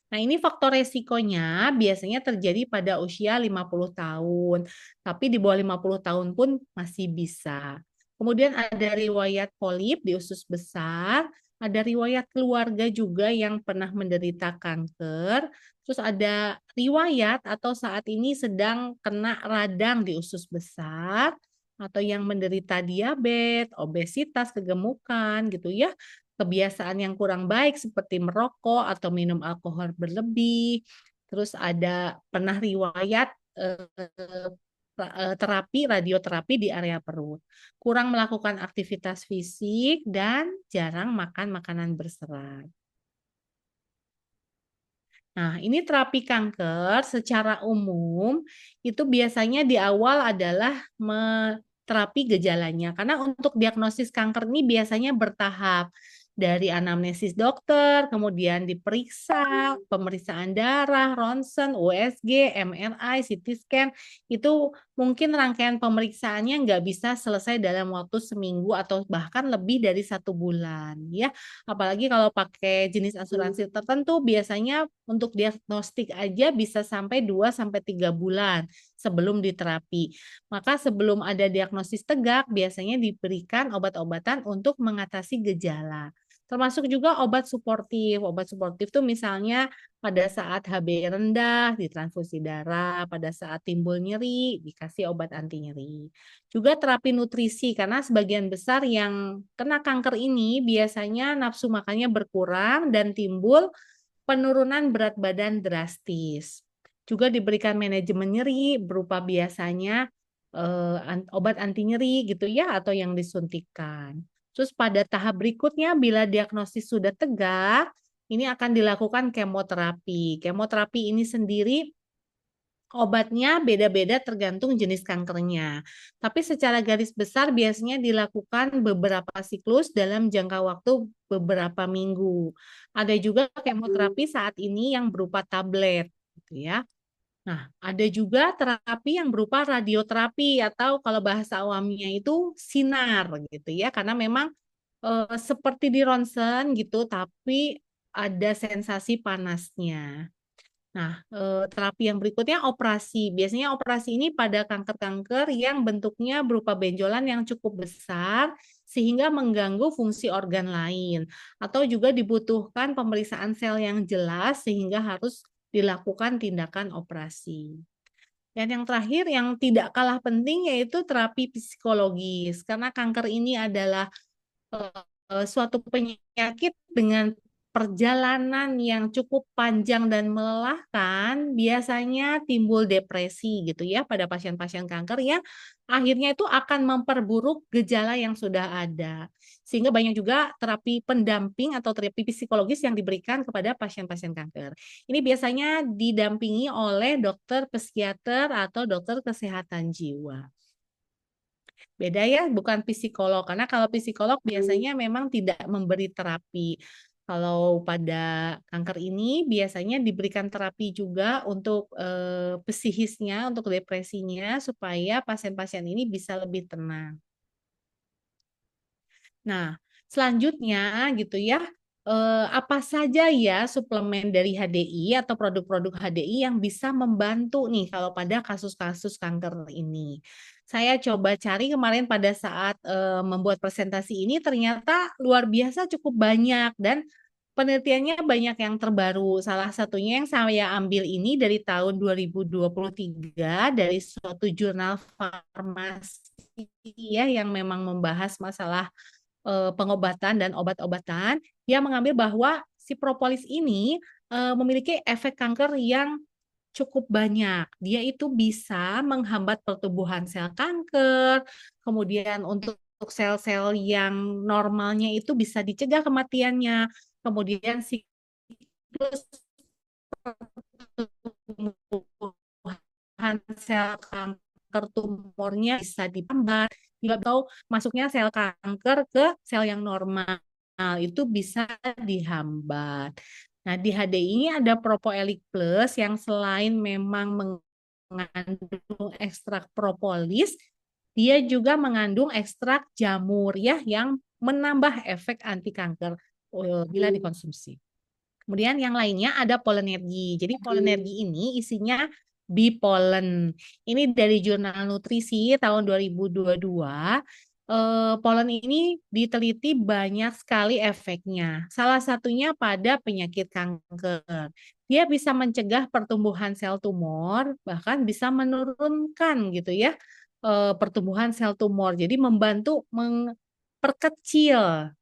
Nah, ini faktor resikonya biasanya terjadi pada usia 50 tahun, tapi di bawah 50 tahun pun masih bisa. Kemudian ada riwayat polip di usus besar, ada riwayat keluarga juga yang pernah menderita kanker, terus ada riwayat atau saat ini sedang kena radang di usus besar, atau yang menderita diabetes, obesitas, kegemukan gitu ya, kebiasaan yang kurang baik seperti merokok atau minum alkohol berlebih, terus ada pernah riwayat terapi radioterapi di area perut, kurang melakukan aktivitas fisik dan jarang makan makanan berserat. Nah, ini terapi kanker secara umum itu biasanya di awal adalah terapi gejalanya. Karena untuk diagnosis kanker ini biasanya bertahap. Dari anamnesis dokter, kemudian diperiksa, pemeriksaan darah, ronsen, USG, MRI, CT scan, itu mungkin rangkaian pemeriksaannya nggak bisa selesai dalam waktu seminggu atau bahkan lebih dari 1 bulan. Ya, apalagi kalau pakai jenis asuransi tertentu biasanya untuk diagnostik aja bisa sampai 2 sampai 3 bulan sebelum diterapi. Maka sebelum ada diagnosis tegak biasanya diberikan obat-obatan untuk mengatasi gejala. Termasuk juga obat suportif. Obat suportif itu misalnya pada saat HB rendah ditransfusi darah, pada saat timbul nyeri dikasih obat anti nyeri. Juga terapi nutrisi karena sebagian besar yang kena kanker ini biasanya nafsu makannya berkurang dan timbul penurunan berat badan drastis. Juga diberikan manajemen nyeri berupa biasanya obat anti nyeri gitu ya atau yang disuntikan. Terus pada tahap berikutnya bila diagnosis sudah tegak, ini akan dilakukan kemoterapi. Kemoterapi ini sendiri obatnya beda-beda tergantung jenis kankernya. Tapi secara garis besar biasanya dilakukan beberapa siklus dalam jangka waktu beberapa minggu. Ada juga kemoterapi saat ini yang berupa tablet, gitu ya. Nah, ada juga terapi yang berupa radioterapi atau kalau bahasa awamnya itu sinar gitu ya, karena memang seperti di ronsen gitu, tapi ada sensasi panasnya. Nah, terapi yang berikutnya operasi. Biasanya operasi ini pada kanker-kanker yang bentuknya berupa benjolan yang cukup besar sehingga mengganggu fungsi organ lain. Atau juga dibutuhkan pemeriksaan sel yang jelas sehingga harus dilakukan tindakan operasi. Dan yang terakhir yang tidak kalah penting yaitu terapi psikologis. Karena kanker ini adalah suatu penyakit dengan perjalanan yang cukup panjang dan melelahkan, biasanya timbul depresi gitu ya pada pasien-pasien kanker yang akhirnya itu akan memperburuk gejala yang sudah ada. Sehingga banyak juga terapi pendamping atau terapi psikologis yang diberikan kepada pasien-pasien kanker. Ini biasanya didampingi oleh dokter psikiater atau dokter kesehatan jiwa. Beda ya, bukan psikolog. Karena kalau psikolog biasanya memang tidak memberi terapi. Kalau pada kanker ini biasanya diberikan terapi juga untuk psikisnya, untuk depresinya, supaya pasien-pasien ini bisa lebih tenang. Nah, selanjutnya gitu ya, apa saja ya suplemen dari HDI atau produk-produk HDI yang bisa membantu nih kalau pada kasus-kasus kanker ini. Saya coba cari kemarin pada saat membuat presentasi ini ternyata luar biasa cukup banyak dan penelitiannya banyak yang terbaru. Salah satunya yang saya ambil ini dari tahun 2023 dari suatu jurnal farmasi ya yang memang membahas masalah pengobatan dan obat-obatan yang mengambil bahwa si propolis ini memiliki efek kanker yang cukup banyak. Dia itu bisa menghambat pertumbuhan sel kanker, kemudian untuk sel-sel yang normalnya itu bisa dicegah kematiannya, kemudian siklus pertumbuhan sel kanker tumornya bisa dihambat, juga tahu masuknya sel kanker ke sel yang normal itu bisa dihambat. Nah, di HDI ini ada Propoelik Plus yang selain memang mengandung ekstrak propolis, dia juga mengandung ekstrak jamur ya yang menambah efek anti kanker bila dikonsumsi. Kemudian yang lainnya ada polenergi. Jadi polenergi ini isinya bipolen. Ini dari Jurnal Nutrisi tahun 2022. Polen ini diteliti banyak sekali efeknya. Salah satunya pada penyakit kanker. Dia bisa mencegah pertumbuhan sel tumor, bahkan bisa menurunkan gitu ya pertumbuhan sel tumor. Jadi membantu memperkecil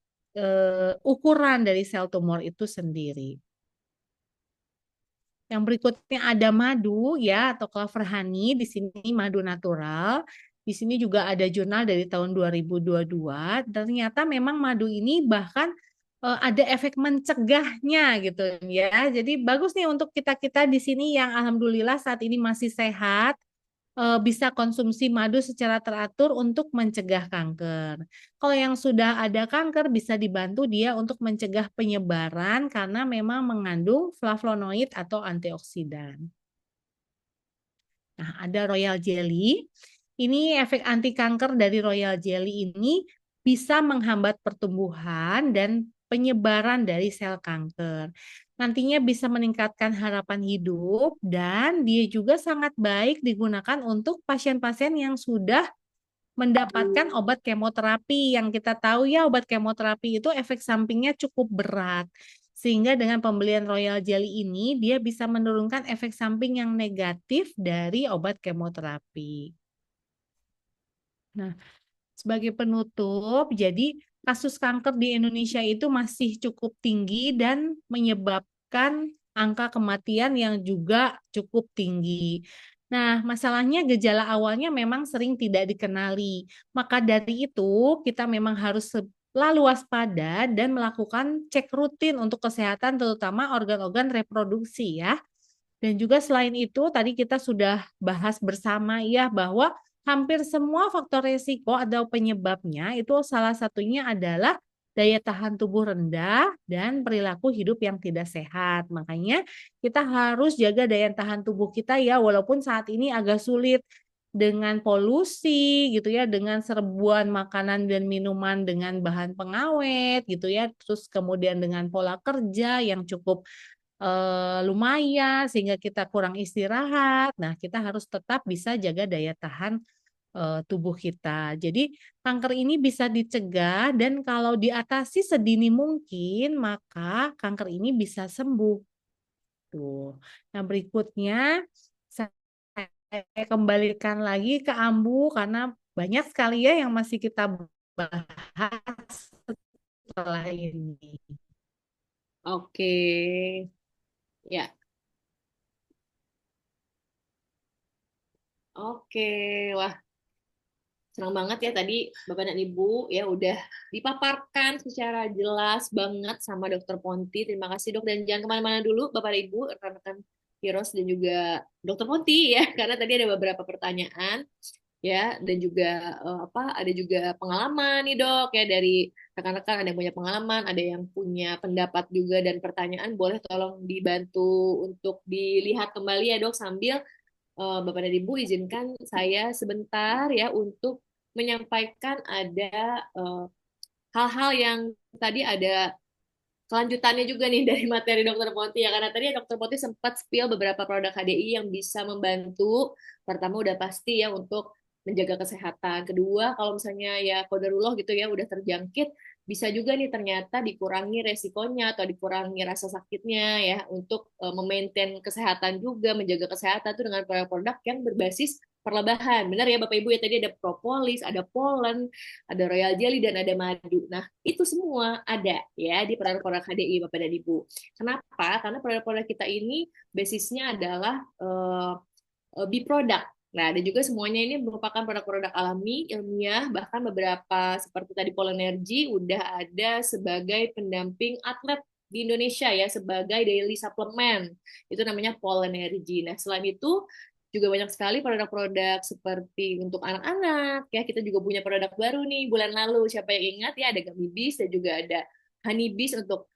ukuran dari sel tumor itu sendiri. Yang berikutnya ada madu ya atau clover honey, di sini madu natural. Di sini juga ada jurnal dari tahun 2022. Ternyata memang madu ini bahkan ada efek mencegahnya gitu ya. Jadi bagus nih untuk kita-kita di sini yang alhamdulillah saat ini masih sehat bisa konsumsi madu secara teratur untuk mencegah kanker. Kalau yang sudah ada kanker bisa dibantu dia untuk mencegah penyebaran karena memang mengandung flavonoid atau antioksidan. Nah, ada Royal Jelly. Ini efek anti kanker dari Royal Jelly ini bisa menghambat pertumbuhan dan penyebaran dari sel kanker. Nantinya bisa meningkatkan harapan hidup dan dia juga sangat baik digunakan untuk pasien-pasien yang sudah mendapatkan obat kemoterapi. Yang kita tahu ya obat kemoterapi itu efek sampingnya cukup berat. Sehingga dengan pembelian Royal Jelly ini dia bisa menurunkan efek samping yang negatif dari obat kemoterapi. Nah, sebagai penutup, jadi kasus kanker di Indonesia itu masih cukup tinggi dan menyebabkan angka kematian yang juga cukup tinggi. Nah, masalahnya gejala awalnya memang sering tidak dikenali. Maka dari itu, kita memang harus selalu waspada dan melakukan cek rutin untuk kesehatan terutama organ-organ reproduksi ya. Dan juga selain itu tadi kita sudah bahas bersama ya bahwa hampir semua faktor resiko atau penyebabnya itu salah satunya adalah daya tahan tubuh rendah dan perilaku hidup yang tidak sehat. Makanya kita harus jaga daya tahan tubuh kita ya walaupun saat ini agak sulit dengan polusi gitu ya, dengan serbuan makanan dan minuman dengan bahan pengawet gitu ya, terus kemudian dengan pola kerja yang cukup lumayan sehingga kita kurang istirahat. Nah, kita harus tetap bisa jaga daya tahan, tubuh kita. Jadi kanker ini bisa dicegah dan kalau diatasi sedini mungkin, maka kanker ini bisa sembuh, tuh. Nah, berikutnya saya kembalikan lagi ke Ambu karena banyak sekali ya yang masih kita bahas setelah ini. Oke, ya, oke. Wah, senang banget ya tadi Bapak dan Ibu ya udah dipaparkan secara jelas banget sama Dokter Ponti. Terima kasih Dok dan jangan kemana-mana dulu Bapak dan Ibu, rekan-rekan Heroes dan juga Dokter Ponti ya karena tadi ada beberapa pertanyaan ya dan juga apa ada juga pengalaman nih Dok ya dari rekan-rekan ada yang punya pengalaman, ada yang punya pendapat juga dan pertanyaan boleh tolong dibantu untuk dilihat kembali ya Dok sambil Bapak dan Ibu izinkan saya sebentar ya untuk menyampaikan ada eh, hal-hal yang tadi ada kelanjutannya juga nih dari materi Dokter Ponti ya karena tadi Dokter Ponti sempat spill beberapa produk HDI yang bisa membantu. Pertama udah pasti ya untuk menjaga kesehatan. Kedua kalau misalnya ya kodarullah gitu ya udah terjangkit bisa juga nih ternyata dikurangi resikonya atau dikurangi rasa sakitnya ya untuk memaintain kesehatan juga menjaga kesehatan itu dengan produk-produk yang berbasis perlebahan. Benar ya Bapak Ibu ya tadi ada propolis, ada polen, ada royal jelly dan ada madu. Nah, itu semua ada ya di produk-produk HDI Bapak dan Ibu. Kenapa? Karena produk-produk kita ini basisnya adalah B-product. Nah, dan juga semuanya ini merupakan produk-produk alami, ilmiah, bahkan beberapa seperti tadi Polenergy udah ada sebagai pendamping atlet di Indonesia ya, sebagai daily supplement. Itu namanya Polenergy. Nah, selain itu juga banyak sekali produk-produk seperti untuk anak-anak ya. Kita juga punya produk baru nih bulan lalu. Siapa yang ingat ya ada Gummy Bees dan juga ada Honey Bees untuk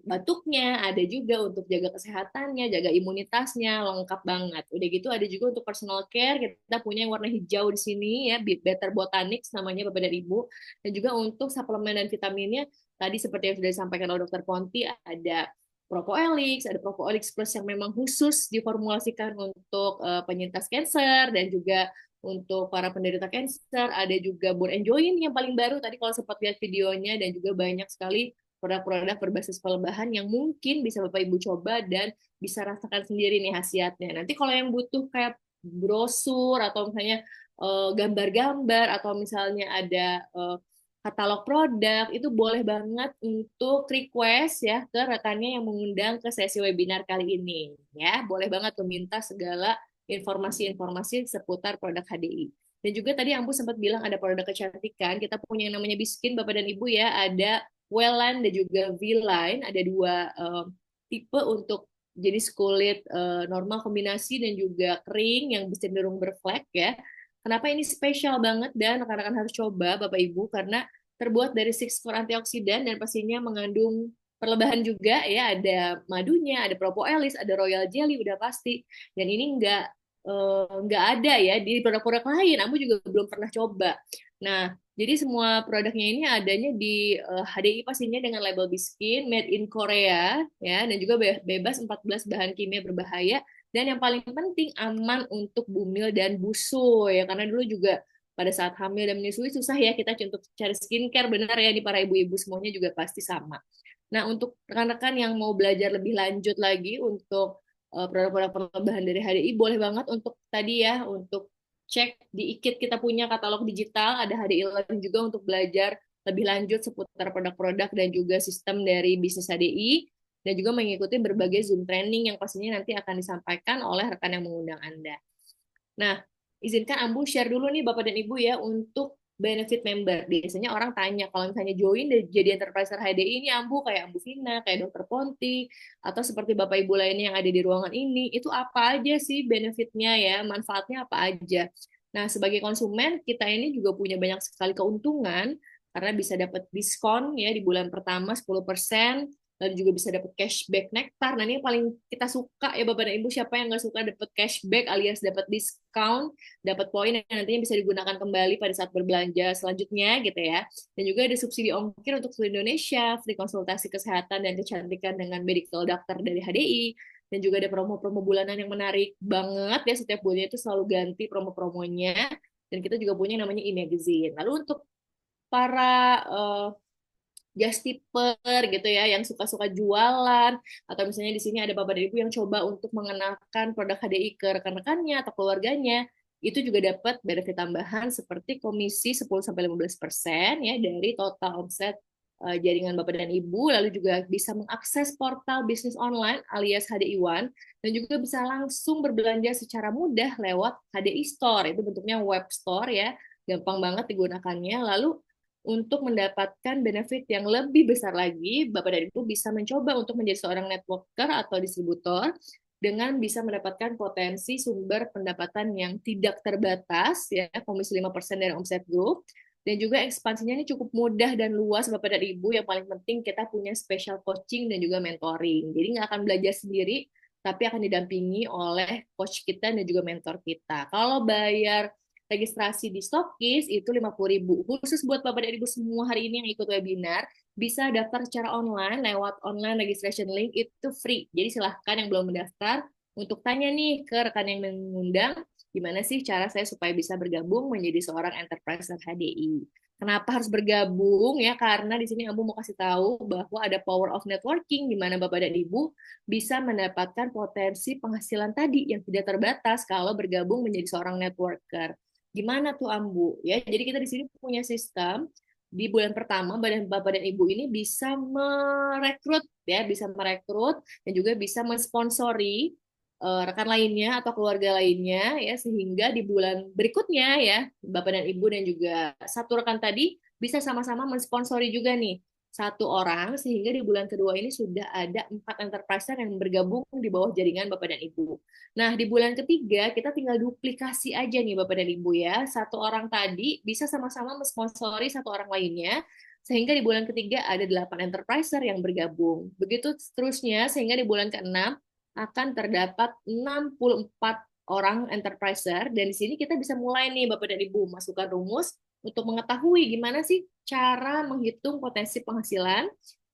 batuknya, ada juga untuk jaga kesehatannya, jaga imunitasnya, lengkap banget. Udah gitu ada juga untuk personal care, kita punya yang warna hijau di sini ya, Better Botanics namanya Bapak dan Ibu. Dan juga untuk suplemen dan vitaminnya, tadi seperti yang sudah disampaikan oleh Dokter Ponti, ada Propoelix, ada Propoelix Plus yang memang khusus diformulasikan untuk penyintas kanker dan juga untuk para penderita kanker, ada juga Bone and Joint yang paling baru tadi kalau sempat lihat videonya dan juga banyak sekali produk-produk berbasis pelebahan yang mungkin bisa Bapak Ibu coba dan bisa rasakan sendiri nih khasiatnya. Nanti kalau yang butuh kayak brosur atau misalnya gambar-gambar atau misalnya ada katalog produk itu boleh banget untuk request ya ke rekannya yang mengundang ke sesi webinar kali ini ya. Boleh banget tuh minta segala informasi-informasi seputar produk HDI. Dan juga tadi Ambu sempat bilang ada produk kecantikan. Kita punya yang namanya Biskin Bapak dan Ibu ya. Ada Wellline dan juga V-Line ada dua tipe untuk jenis kulit normal kombinasi dan juga kering yang cenderung berflek ya. Kenapa ini spesial banget dan rekan-rekan harus coba Bapak Ibu karena terbuat dari six core antioksidan dan pastinya mengandung perlebahan juga ya ada madunya, ada propolis, ada royal jelly udah pasti dan ini nggak ada ya di produk-produk lain. Aku juga belum pernah coba. Nah, jadi semua produknya ini adanya di HDI pastinya dengan label Biskin, made in Korea, ya, dan juga bebas 14 bahan kimia berbahaya. Dan yang paling penting aman untuk bumil dan busui, ya, karena dulu juga pada saat hamil dan menyusui susah ya kita untuk cari skincare, benar ya di para ibu-ibu semuanya juga pasti sama. Nah, untuk rekan-rekan yang mau belajar lebih lanjut lagi untuk produk-produk perlembahan dari HDI, boleh banget untuk tadi ya, untuk cek di IKIT kita punya katalog digital, ada HDI Learn juga untuk belajar lebih lanjut seputar produk-produk dan juga sistem dari bisnis HDI, dan juga mengikuti berbagai Zoom training yang pastinya nanti akan disampaikan oleh rekan yang mengundang Anda. Nah, izinkan Ambu share dulu nih Bapak dan Ibu ya untuk benefit member. Biasanya orang tanya kalau misalnya join jadi enterpriser HDI ini Ambu kayak Ambu Vina, kayak Dokter Ponti, atau seperti Bapak Ibu lainnya yang ada di ruangan ini, itu apa aja sih benefitnya ya, manfaatnya apa aja. Nah, sebagai konsumen kita ini juga punya banyak sekali keuntungan karena bisa dapat diskon ya di bulan pertama 10%, lalu juga bisa dapat cashback Nektar. Nah, ini yang paling kita suka ya Bapak dan Ibu, siapa yang nggak suka dapat cashback alias dapat diskon, dapat poin yang nantinya bisa digunakan kembali pada saat berbelanja selanjutnya gitu ya. Dan juga ada subsidi ongkir untuk seluruh Indonesia, free konsultasi kesehatan dan kecantikan dengan medical doctor dari HDI, dan juga ada promo-promo bulanan yang menarik banget ya, setiap bulannya itu selalu ganti promo-promonya, dan kita juga punya yang namanya e-magazine. Lalu untuk para just tipper gitu ya, yang suka-suka jualan, atau misalnya di sini ada bapak dan ibu yang coba untuk mengenalkan produk HDI ke rekan-rekannya atau keluarganya, itu juga dapat benefit tambahan seperti komisi 10-15% ya dari total omset jaringan bapak dan ibu, lalu juga bisa mengakses portal bisnis online alias HDI One, dan juga bisa langsung berbelanja secara mudah lewat HDI Store, itu bentuknya web store ya, gampang banget digunakannya. Lalu untuk mendapatkan benefit yang lebih besar lagi, Bapak dan Ibu bisa mencoba untuk menjadi seorang networker atau distributor dengan bisa mendapatkan potensi sumber pendapatan yang tidak terbatas, ya, komisi 5% dari omset grup, dan juga ekspansinya ini cukup mudah dan luas, Bapak dan Ibu. Yang paling penting kita punya special coaching dan juga mentoring. Jadi nggak akan belajar sendiri, tapi akan didampingi oleh coach kita dan juga mentor kita. Kalau bayar registrasi di Stokis itu 50.000. Khusus buat Bapak dan Ibu semua hari ini yang ikut webinar, bisa daftar secara online lewat online registration link, itu free. Jadi silahkan yang belum mendaftar untuk tanya nih ke rekan yang mengundang, gimana sih cara saya supaya bisa bergabung menjadi seorang enterprise HDI. Kenapa harus bergabung ya? Karena di sini Ambu mau kasih tahu bahwa ada power of networking di mana Bapak dan Ibu bisa mendapatkan potensi penghasilan tadi yang tidak terbatas kalau bergabung menjadi seorang networker. Gimana tuh Ambu? Ya, jadi kita di sini punya sistem di bulan pertama Bapak dan Ibu ini bisa merekrut ya, bisa merekrut dan juga bisa mensponsori rekan lainnya atau keluarga lainnya ya, sehingga di bulan berikutnya ya Bapak dan Ibu dan juga satu rekan tadi bisa sama-sama mensponsori juga nih satu orang, sehingga di bulan kedua ini sudah ada 4 enterpriser yang bergabung di bawah jaringan Bapak dan Ibu. Nah, di bulan ketiga kita tinggal duplikasi aja nih Bapak dan Ibu ya. Satu orang tadi bisa sama-sama mensponsori satu orang lainnya, sehingga di bulan ketiga ada 8 enterpriser yang bergabung. Begitu seterusnya, sehingga di bulan keenam akan terdapat 64 orang enterpriser, dan di sini kita bisa mulai nih Bapak dan Ibu masukkan rumus untuk mengetahui gimana sih cara menghitung potensi penghasilan.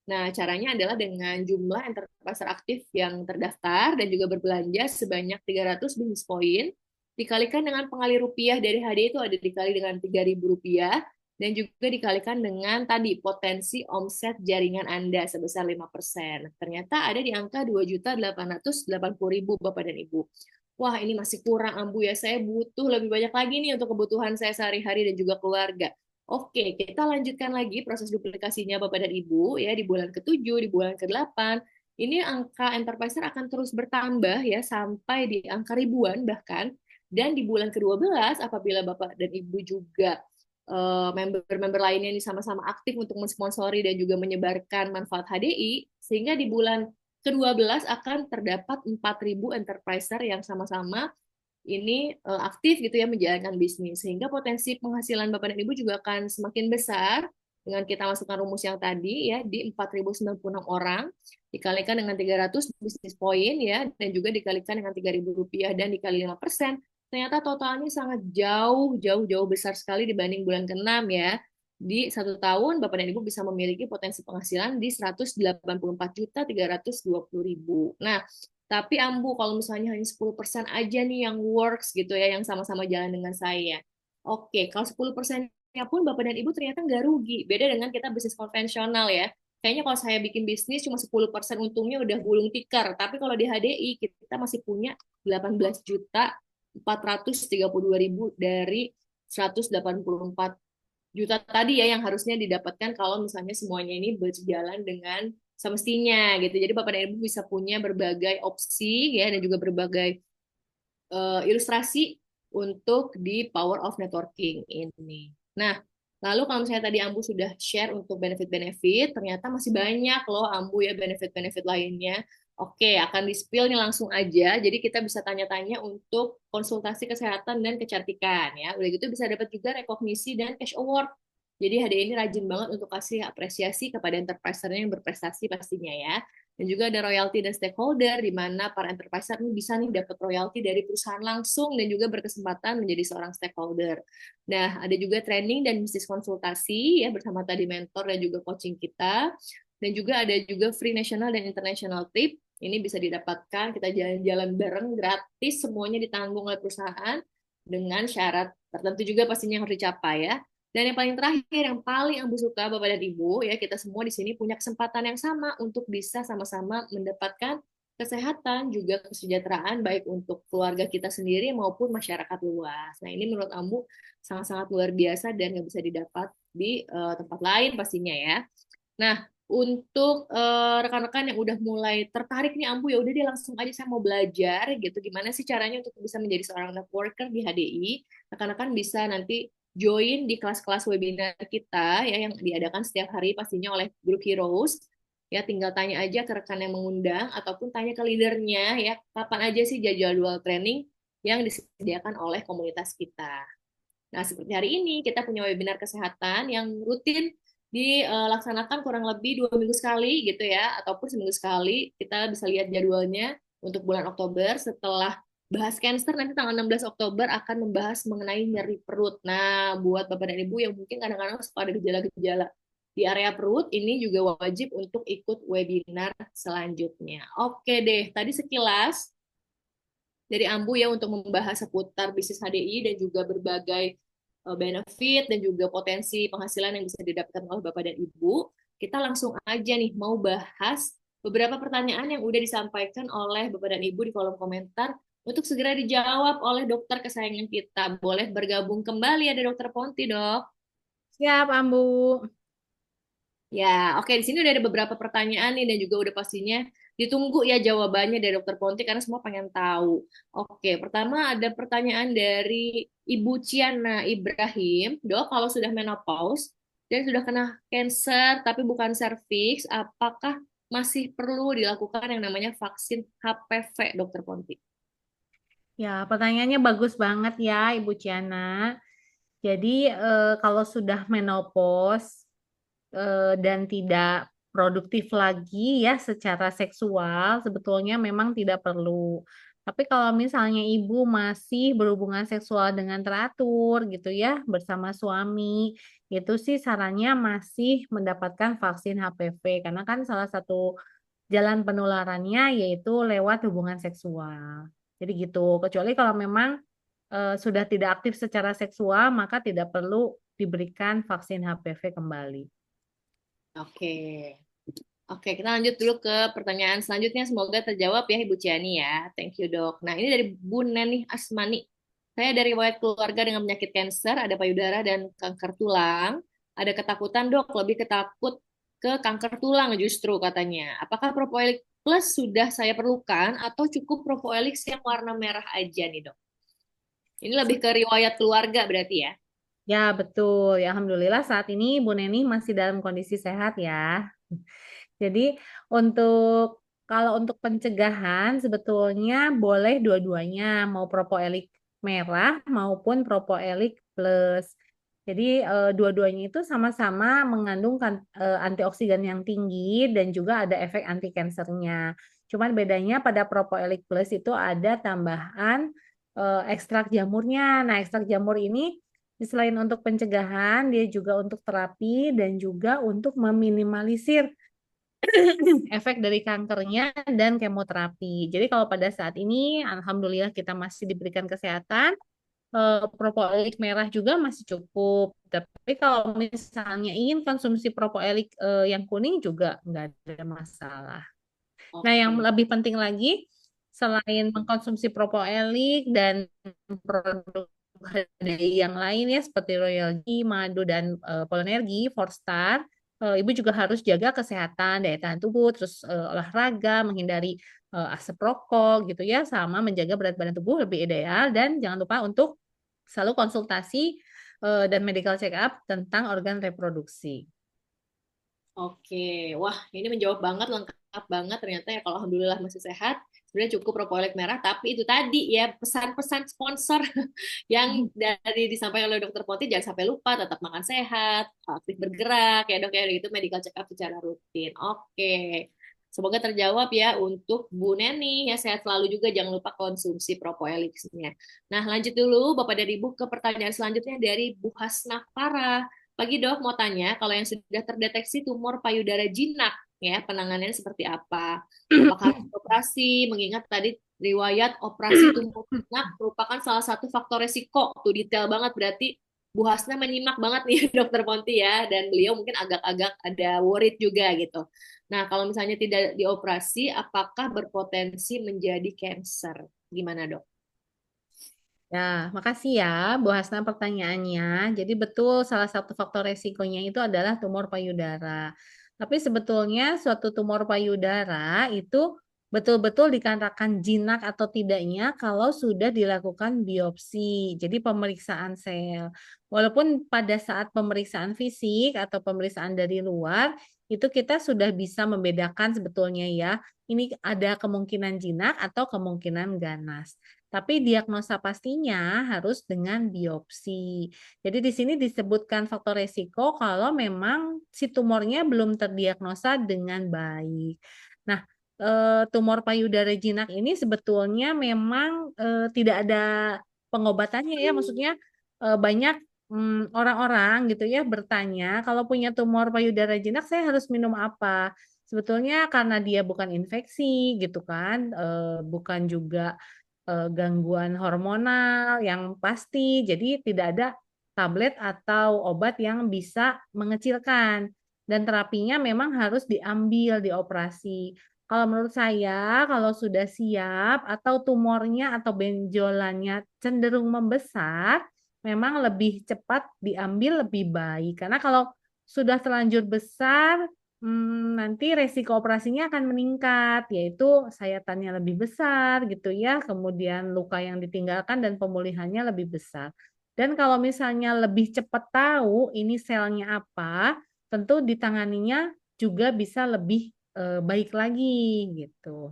Nah, caranya adalah dengan jumlah enterprise aktif yang terdaftar dan juga berbelanja sebanyak 300 bisnis point, dikalikan dengan pengali rupiah dari HD itu ada dikali dengan 3.000 rupiah, dan juga dikalikan dengan tadi potensi omset jaringan Anda sebesar 5%. Ternyata ada di angka 2.880.000 Bapak dan Ibu. Wah, ini masih kurang Ambu ya. Saya butuh lebih banyak lagi nih untuk kebutuhan saya sehari-hari dan juga keluarga. Oke, kita lanjutkan lagi proses duplikasinya Bapak dan Ibu ya, di bulan ke-7, di bulan ke-8. Ini angka enterpriser akan terus bertambah ya sampai di angka ribuan bahkan. Dan di bulan ke-12 apabila Bapak dan Ibu juga member-member lainnya ini sama-sama aktif untuk mensponsori dan juga menyebarkan manfaat HDI, sehingga di bulan ke-12 akan terdapat 4.000 enterpriser yang sama-sama ini aktif gitu ya menjalankan bisnis, sehingga potensi penghasilan Bapak dan Ibu juga akan semakin besar dengan kita masukkan rumus yang tadi ya, di 4.096 orang dikalikan dengan 300 bisnis point ya, dan juga dikalikan dengan 3.000 rupiah dan dikali 5%, ternyata totalnya sangat jauh besar sekali dibanding bulan ke-6 ya. Di satu tahun Bapak dan Ibu bisa memiliki potensi penghasilan di 184.320.000. Nah, tapi Ambu, kalau misalnya hanya 10% aja nih yang works gitu ya, yang sama-sama jalan dengan saya. Oke, kalau 10%-nya pun Bapak dan Ibu ternyata nggak rugi. Beda dengan kita bisnis konvensional ya. Kayaknya kalau saya bikin bisnis cuma 10% untungnya udah gulung tikar. Tapi kalau di HDI kita masih punya 18.432.000 dari 184 juta tadi ya yang harusnya didapatkan kalau misalnya semuanya ini berjalan dengan semestinya gitu. Jadi Bapak dan Ibu bisa punya berbagai opsi ya, dan juga berbagai ilustrasi untuk di Power of Networking ini. Nah, lalu kalau misalnya tadi Ambu sudah share untuk benefit-benefit, ternyata masih banyak loh Ambu ya benefit-benefit lainnya. Oke, akan di-spill nih langsung aja. Jadi kita bisa tanya-tanya untuk konsultasi kesehatan dan kecantikan ya. Udah gitu bisa dapat juga rekognisi dan cash award. Jadi HDI ini rajin banget untuk kasih apresiasi kepada enterpriser-nya yang berprestasi pastinya ya. Dan juga ada royalti dan stakeholder, di mana para enterpriser ini bisa nih dapat royalti dari perusahaan langsung dan juga berkesempatan menjadi seorang stakeholder. Nah, ada juga training dan bisnis konsultasi ya bersama tadi mentor dan juga coaching kita. Dan juga ada juga free national dan international trip. Ini bisa didapatkan, kita jalan-jalan bareng gratis, semuanya ditanggung oleh perusahaan dengan syarat tertentu juga pastinya yang harus dicapai ya. Dan yang paling terakhir, yang paling Ambu suka Bapak dan Ibu, ya kita semua di sini punya kesempatan yang sama untuk bisa sama-sama mendapatkan kesehatan, juga kesejahteraan, baik untuk keluarga kita sendiri maupun masyarakat luas. Nah ini menurut Ambu sangat-sangat luar biasa dan nggak bisa didapat di tempat lain pastinya ya. Nah, untuk rekan-rekan yang udah mulai tertarik nih Ambu, ya udah dia langsung aja saya mau belajar gitu. Gimana sih caranya untuk bisa menjadi seorang networker di HDI? Rekan-rekan bisa nanti join di kelas-kelas webinar kita ya yang diadakan setiap hari pastinya oleh Group Heroes. Ya tinggal tanya aja ke rekan yang mengundang ataupun tanya ke leadernya ya kapan aja sih jadwal training yang disediakan oleh komunitas kita. Nah, seperti hari ini kita punya webinar kesehatan yang rutin dilaksanakan kurang lebih 2 minggu sekali gitu ya, ataupun seminggu sekali. Kita bisa lihat jadwalnya untuk bulan Oktober. Setelah bahas cancer, nanti tanggal 16 Oktober akan membahas mengenai nyeri perut. Nah, buat Bapak dan Ibu yang mungkin kadang-kadang suka ada gejala-gejala di area perut, ini juga wajib untuk ikut webinar selanjutnya. Oke deh, tadi sekilas dari Ambu ya untuk membahas seputar bisnis HDI dan juga berbagai benefit dan juga potensi penghasilan yang bisa didapatkan oleh Bapak dan Ibu. Kita langsung aja nih mau bahas beberapa pertanyaan yang udah disampaikan oleh Bapak dan Ibu di kolom komentar untuk segera dijawab oleh dokter kesayangan kita. Boleh bergabung kembali ada Dokter Ponti, Dok. Siap, Ambu. Ya, oke di sini udah ada beberapa pertanyaan nih dan juga udah pastinya ditunggu ya jawabannya dari Dokter Ponti karena semua pengen tahu. Oke, pertama ada pertanyaan dari Ibu Ciana Ibrahim. Dok, kalau sudah menopause dan sudah kena cancer tapi bukan serviks, apakah masih perlu dilakukan yang namanya vaksin HPV, Dokter Ponti? Ya, pertanyaannya bagus banget ya, Ibu Ciana. Jadi, kalau sudah menopause dan tidak produktif lagi ya secara seksual, sebetulnya memang tidak perlu. Tapi kalau misalnya ibu masih berhubungan seksual dengan teratur gitu ya bersama suami, itu sih sarannya masih mendapatkan vaksin HPV karena kan salah satu jalan penularannya yaitu lewat hubungan seksual. Jadi gitu. Kecuali kalau memang sudah tidak aktif secara seksual, maka tidak perlu diberikan vaksin HPV kembali. Oke. Oke, kita lanjut dulu ke pertanyaan selanjutnya. Semoga terjawab ya Ibu Ciani ya. Thank you dok. Nah ini dari Bu Neni Asmani. Saya dari riwayat keluarga dengan penyakit kanker, ada payudara dan kanker tulang. Ada ketakutan dok, lebih ketakut ke kanker tulang justru katanya. Apakah Propolis Plus sudah saya perlukan atau cukup Propolis yang warna merah aja nih dok? Ini lebih ke riwayat keluarga berarti ya? Ya, betul. Ya, alhamdulillah saat ini Bu Neni masih dalam kondisi sehat ya. Jadi untuk kalau untuk pencegahan sebetulnya boleh dua-duanya, mau propoelik merah maupun propoelik plus. Jadi dua-duanya itu sama-sama mengandung antioksidan yang tinggi dan juga ada efek anti kansernya. Cuman bedanya pada propoelik plus itu ada tambahan ekstrak jamurnya. Nah, ekstrak jamur ini selain untuk pencegahan, dia juga untuk terapi dan juga untuk meminimalisir efek dari kankernya dan kemoterapi. Jadi kalau pada saat ini, alhamdulillah kita masih diberikan kesehatan, propoelik merah juga masih cukup. Tapi kalau misalnya ingin konsumsi propoelik yang kuning juga nggak ada masalah. Nah, yang Oke. lebih penting lagi, selain mengkonsumsi propoelik dan produk HDI yang lain ya seperti Royal G, Madu dan Polenergi, 4 Star, Ibu juga harus jaga kesehatan, daya tahan tubuh, terus, olahraga, menghindari, asap rokok gitu ya, sama menjaga berat badan tubuh lebih ideal dan jangan lupa untuk selalu konsultasi, dan medical check up tentang organ reproduksi. Oke, wah ini menjawab banget, lengkap banget. Ternyata ya kalau alhamdulillah masih sehat, sebenarnya cukup propolik merah. Tapi itu tadi ya pesan-pesan sponsor yang dari disampaikan oleh Dokter Poti, jangan sampai lupa tetap makan sehat, aktif bergerak ya dok ya, itu medical check up secara rutin. Oke, semoga terjawab ya untuk Bu Neni ya, sehat selalu juga, jangan lupa konsumsi propolisnya. Nah lanjut dulu Bapak dan Ibu ke pertanyaan selanjutnya dari Bu Hasnah Farah. Pagi dok, mau tanya kalau yang sudah terdeteksi tumor payudara jinak, ya penanganannya seperti apa? Apakah harus operasi? Mengingat tadi riwayat operasi tumor jinak merupakan salah satu faktor resiko. Tuh detail banget, berarti Bu Hasna menyimak banget nih dokter Ponti ya, dan beliau mungkin agak-agak ada worried juga gitu. Nah, kalau misalnya tidak dioperasi, apakah berpotensi menjadi cancer? Gimana dok? Ya, makasih ya Bu Hasna pertanyaannya. Jadi betul salah satu faktor resikonya itu adalah tumor payudara. Tapi sebetulnya suatu tumor payudara itu betul-betul dikatakan jinak atau tidaknya kalau sudah dilakukan biopsi. Jadi pemeriksaan sel. Walaupun pada saat pemeriksaan fisik atau pemeriksaan dari luar itu kita sudah bisa membedakan sebetulnya ya, ini ada kemungkinan jinak atau kemungkinan ganas. Tapi diagnosa pastinya harus dengan biopsi. Jadi di sini disebutkan faktor resiko kalau memang si tumornya belum terdiagnosa dengan baik. Nah, tumor payudara jinak ini sebetulnya memang, tidak ada pengobatannya ya, maksudnya, banyak, orang-orang gitu ya bertanya, "Kalau punya tumor payudara jinak saya harus minum apa?" Sebetulnya karena dia bukan infeksi gitu kan, bukan juga gangguan hormonal yang pasti, jadi tidak ada tablet atau obat yang bisa mengecilkan, dan terapinya memang harus diambil, dioperasi. Kalau menurut saya, kalau sudah siap atau tumornya atau benjolannya cenderung membesar, memang lebih cepat diambil lebih baik. Karena kalau sudah terlanjur besar, nanti resiko operasinya akan meningkat, yaitu sayatannya lebih besar gitu ya, kemudian luka yang ditinggalkan dan pemulihannya lebih besar. Dan kalau misalnya lebih cepat tahu ini selnya apa, tentu ditanganinya juga bisa lebih, baik lagi gitu.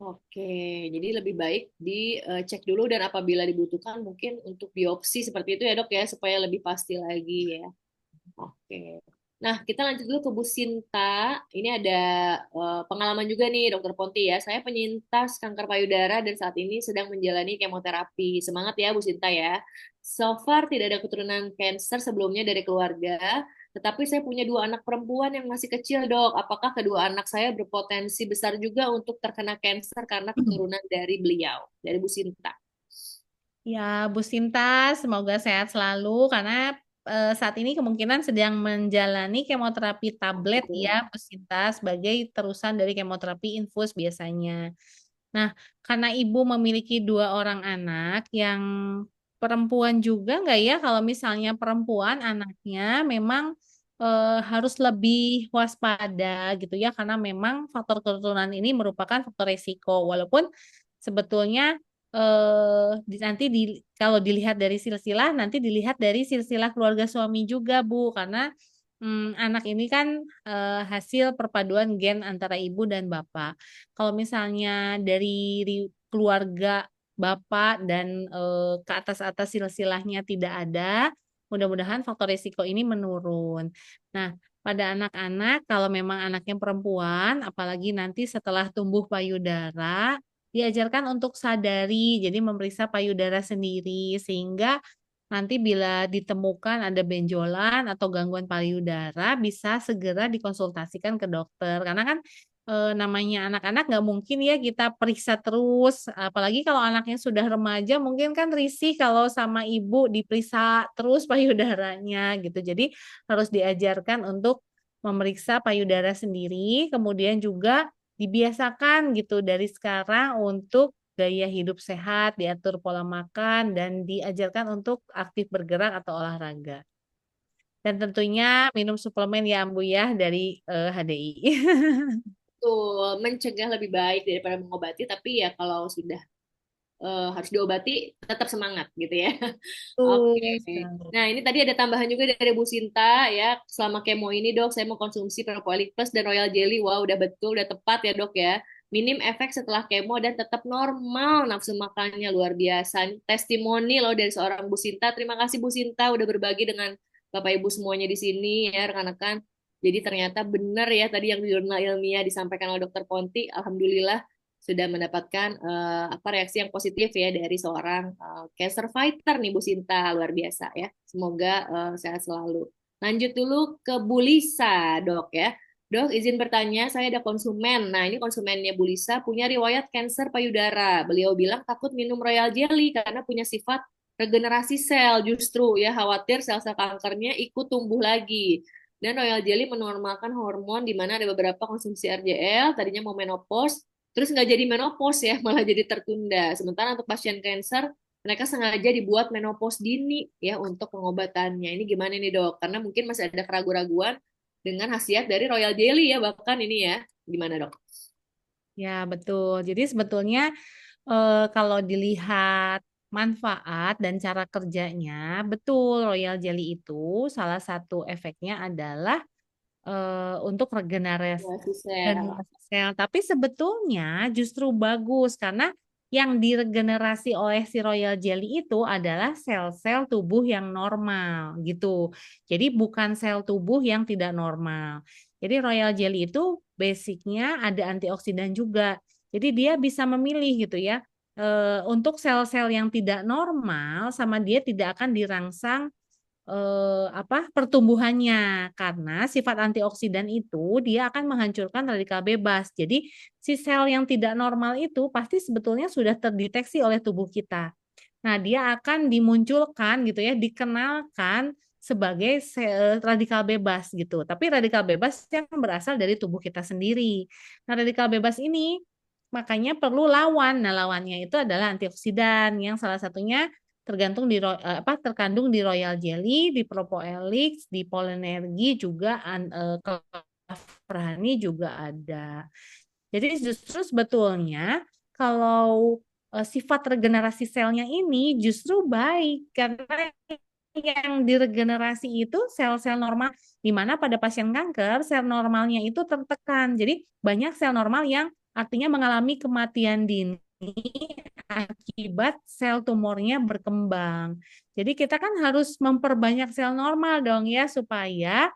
Oke, jadi lebih baik dicek dulu dan apabila dibutuhkan mungkin untuk biopsi seperti itu ya dok ya, supaya lebih pasti lagi ya. Oke. Nah, kita lanjut dulu ke Bu Sinta. Ini ada pengalaman juga nih, Dokter Ponti ya. Saya penyintas kanker payudara dan saat ini sedang menjalani kemoterapi. Semangat ya, Bu Sinta ya. So far tidak ada keturunan cancer sebelumnya dari keluarga, tetapi saya punya dua anak perempuan yang masih kecil, Dok. Apakah kedua anak saya berpotensi besar juga untuk terkena cancer karena keturunan dari beliau, dari Bu Sinta? Ya, Bu Sinta, semoga sehat selalu karena saat ini kemungkinan sedang menjalani kemoterapi tablet Betul. ya, Bu Sinta, sebagai terusan dari kemoterapi infus biasanya. Nah, karena Ibu memiliki dua orang anak yang perempuan juga nggak ya, kalau misalnya perempuan anaknya memang harus lebih waspada gitu ya, karena memang faktor keturunan ini merupakan faktor resiko. Walaupun sebetulnya nanti kalau dilihat dari silsilah, nanti dilihat dari silsilah keluarga suami juga, Bu. Karena, anak ini kan, hasil perpaduan gen antara ibu dan bapak. Kalau misalnya dari keluarga bapak dan, ke atas-atas silsilahnya tidak ada, mudah-mudahan faktor risiko ini menurun. Nah, pada anak-anak, kalau memang anaknya perempuan, apalagi nanti setelah tumbuh payudara, diajarkan untuk sadari, jadi memeriksa payudara sendiri, sehingga nanti bila ditemukan ada benjolan atau gangguan payudara, bisa segera dikonsultasikan ke dokter. Karena kan, namanya anak-anak nggak mungkin ya kita periksa terus, apalagi kalau anaknya sudah remaja mungkin kan risih kalau sama ibu diperiksa terus payudaranya gitu. Jadi harus diajarkan untuk memeriksa payudara sendiri, kemudian juga dibiasakan gitu dari sekarang untuk gaya hidup sehat, diatur pola makan, dan diajarkan untuk aktif bergerak atau olahraga. Dan tentunya minum suplemen ya Bu ya dari HDI. Tuh, mencegah lebih baik daripada mengobati, tapi ya kalau sudah harus diobati, tetap semangat gitu ya. Oke. Betul sekali. Nah, ini tadi ada tambahan juga dari Bu Sinta ya. Selama kemo ini, Dok, saya mau konsumsi Propolis Plus dan Royal Jelly. Wah, udah betul, udah tepat ya, Dok ya. Minim efek setelah kemo dan tetap normal nafsu makannya luar biasa. Testimoni loh dari seorang Bu Sinta. Terima kasih Bu Sinta udah berbagi dengan Bapak Ibu semuanya di sini ya, rekan-rekan. Jadi ternyata benar ya tadi yang di jurnal ilmiah disampaikan oleh Dokter Ponti. Alhamdulillah sudah mendapatkan apa reaksi yang positif ya dari seorang cancer fighter nih Bu Sinta, luar biasa ya. Semoga sehat selalu. Lanjut dulu ke Bu Lisa, Dok ya. Dok, izin bertanya, saya ada konsumen. Nah, ini konsumennya Bu Lisa punya riwayat kanker payudara. Beliau bilang takut minum Royal Jelly karena punya sifat regenerasi sel, justru ya khawatir sel-sel kankernya ikut tumbuh lagi. Dan Royal Jelly menormalkan hormon di mana ada beberapa konsumsi RJL, tadinya mau menopause, terus nggak jadi menopause ya, malah jadi tertunda. Sementara untuk pasien kanker, mereka sengaja dibuat menopause dini ya untuk pengobatannya. Ini gimana nih dok? Karena mungkin masih ada keraguan-raguan dengan khasiat dari Royal Jelly ya, bahkan ini ya. Gimana dok? Ya, betul. Jadi sebetulnya kalau dilihat manfaat dan cara kerjanya, betul Royal Jelly itu salah satu efeknya adalah untuk regenerasi Ya, sel. regenerasi sel. Tapi sebetulnya justru bagus karena yang diregenerasi oleh si Royal Jelly itu adalah sel-sel tubuh yang normal gitu. Jadi bukan sel tubuh yang tidak normal. Jadi Royal Jelly itu basicnya ada antioksidan juga. Jadi dia bisa memilih gitu ya. Untuk sel-sel yang tidak normal sama dia tidak akan dirangsang pertumbuhannya karena sifat antioksidan itu dia akan menghancurkan radikal bebas. Jadi si sel yang tidak normal itu pasti sebetulnya sudah terdeteksi oleh tubuh kita. Nah, dia akan dimunculkan gitu ya, dikenalkan sebagai radikal bebas gitu. Tapi radikal bebas yang berasal dari tubuh kita sendiri. Nah, radikal bebas ini makanya perlu lawan. Nah, lawannya itu adalah antioksidan yang salah satunya terkandung di Royal Jelly, di Propoelix, di Polenergi juga Clover juga ada. Jadi justru sebetulnya kalau sifat regenerasi selnya ini justru baik karena yang diregenerasi itu sel-sel normal di mana pada pasien kanker sel normalnya itu tertekan. Jadi banyak sel normal yang artinya mengalami kematian dini akibat sel tumornya berkembang. Jadi kita kan harus memperbanyak sel normal dong ya supaya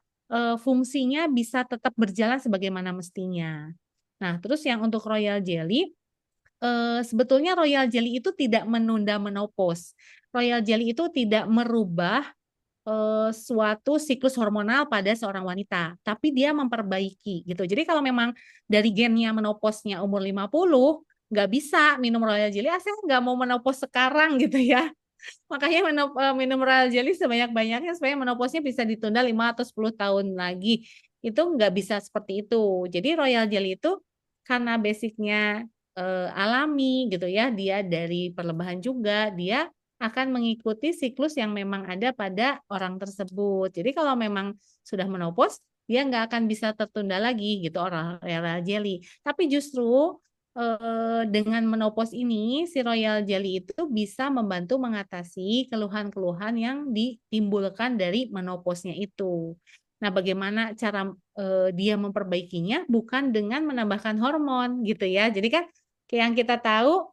fungsinya bisa tetap berjalan sebagaimana mestinya. Nah, terus yang untuk Royal Jelly, sebetulnya Royal Jelly itu tidak menunda menopause. Royal Jelly itu tidak merubah suatu siklus hormonal pada seorang wanita, tapi dia memperbaiki gitu. Jadi kalau memang dari gennya menopause-nya umur 50, nggak bisa minum Royal Jelly, saya nggak mau menopause sekarang gitu ya. Makanya minum Royal Jelly sebanyak-banyaknya supaya menopause-nya bisa ditunda 5 atau 10 tahun lagi. Itu nggak bisa seperti itu. Jadi Royal Jelly itu karena basicnya alami gitu ya, dia dari perlembahan juga, dia akan mengikuti siklus yang memang ada pada orang tersebut. Jadi kalau memang sudah menopause, dia nggak akan bisa tertunda lagi gitu orang Royal Jelly. Tapi justru dengan menopause ini, si Royal Jelly itu bisa membantu mengatasi keluhan-keluhan yang ditimbulkan dari menopause-nya itu. Nah, bagaimana cara dia memperbaikinya? Bukan dengan menambahkan hormon gitu ya. Jadi kan kayak yang kita tahu,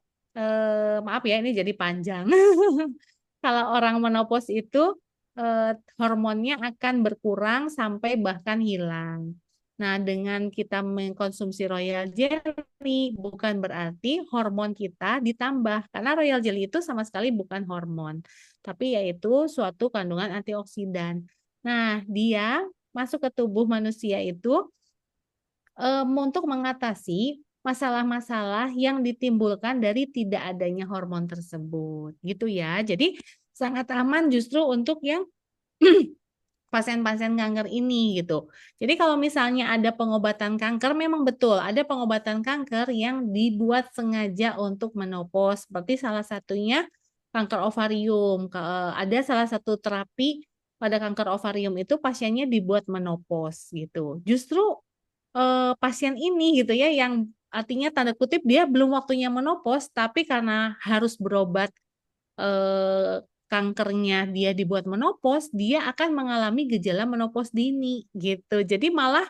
maaf ya ini jadi panjang. Kalau orang menopause itu hormonnya akan berkurang sampai bahkan hilang. Nah, dengan kita mengkonsumsi Royal Jelly bukan berarti hormon kita ditambah karena Royal Jelly itu sama sekali bukan hormon, tapi yaitu suatu kandungan antioksidan. Nah, dia masuk ke tubuh manusia itu untuk mengatasi masalah-masalah yang ditimbulkan dari tidak adanya hormon tersebut, gitu ya. Jadi sangat aman justru untuk yang pasien-pasien kanker ini gitu. Jadi kalau misalnya ada pengobatan kanker, memang betul ada pengobatan kanker yang dibuat sengaja untuk menopause, seperti salah satunya kanker ovarium. Ada salah satu terapi pada kanker ovarium itu pasiennya dibuat menopause gitu. Justru pasien ini gitu ya yang artinya tanda kutip dia belum waktunya menopause tapi karena harus berobat kankernya dia dibuat menopause, dia akan mengalami gejala menopause dini gitu. Jadi malah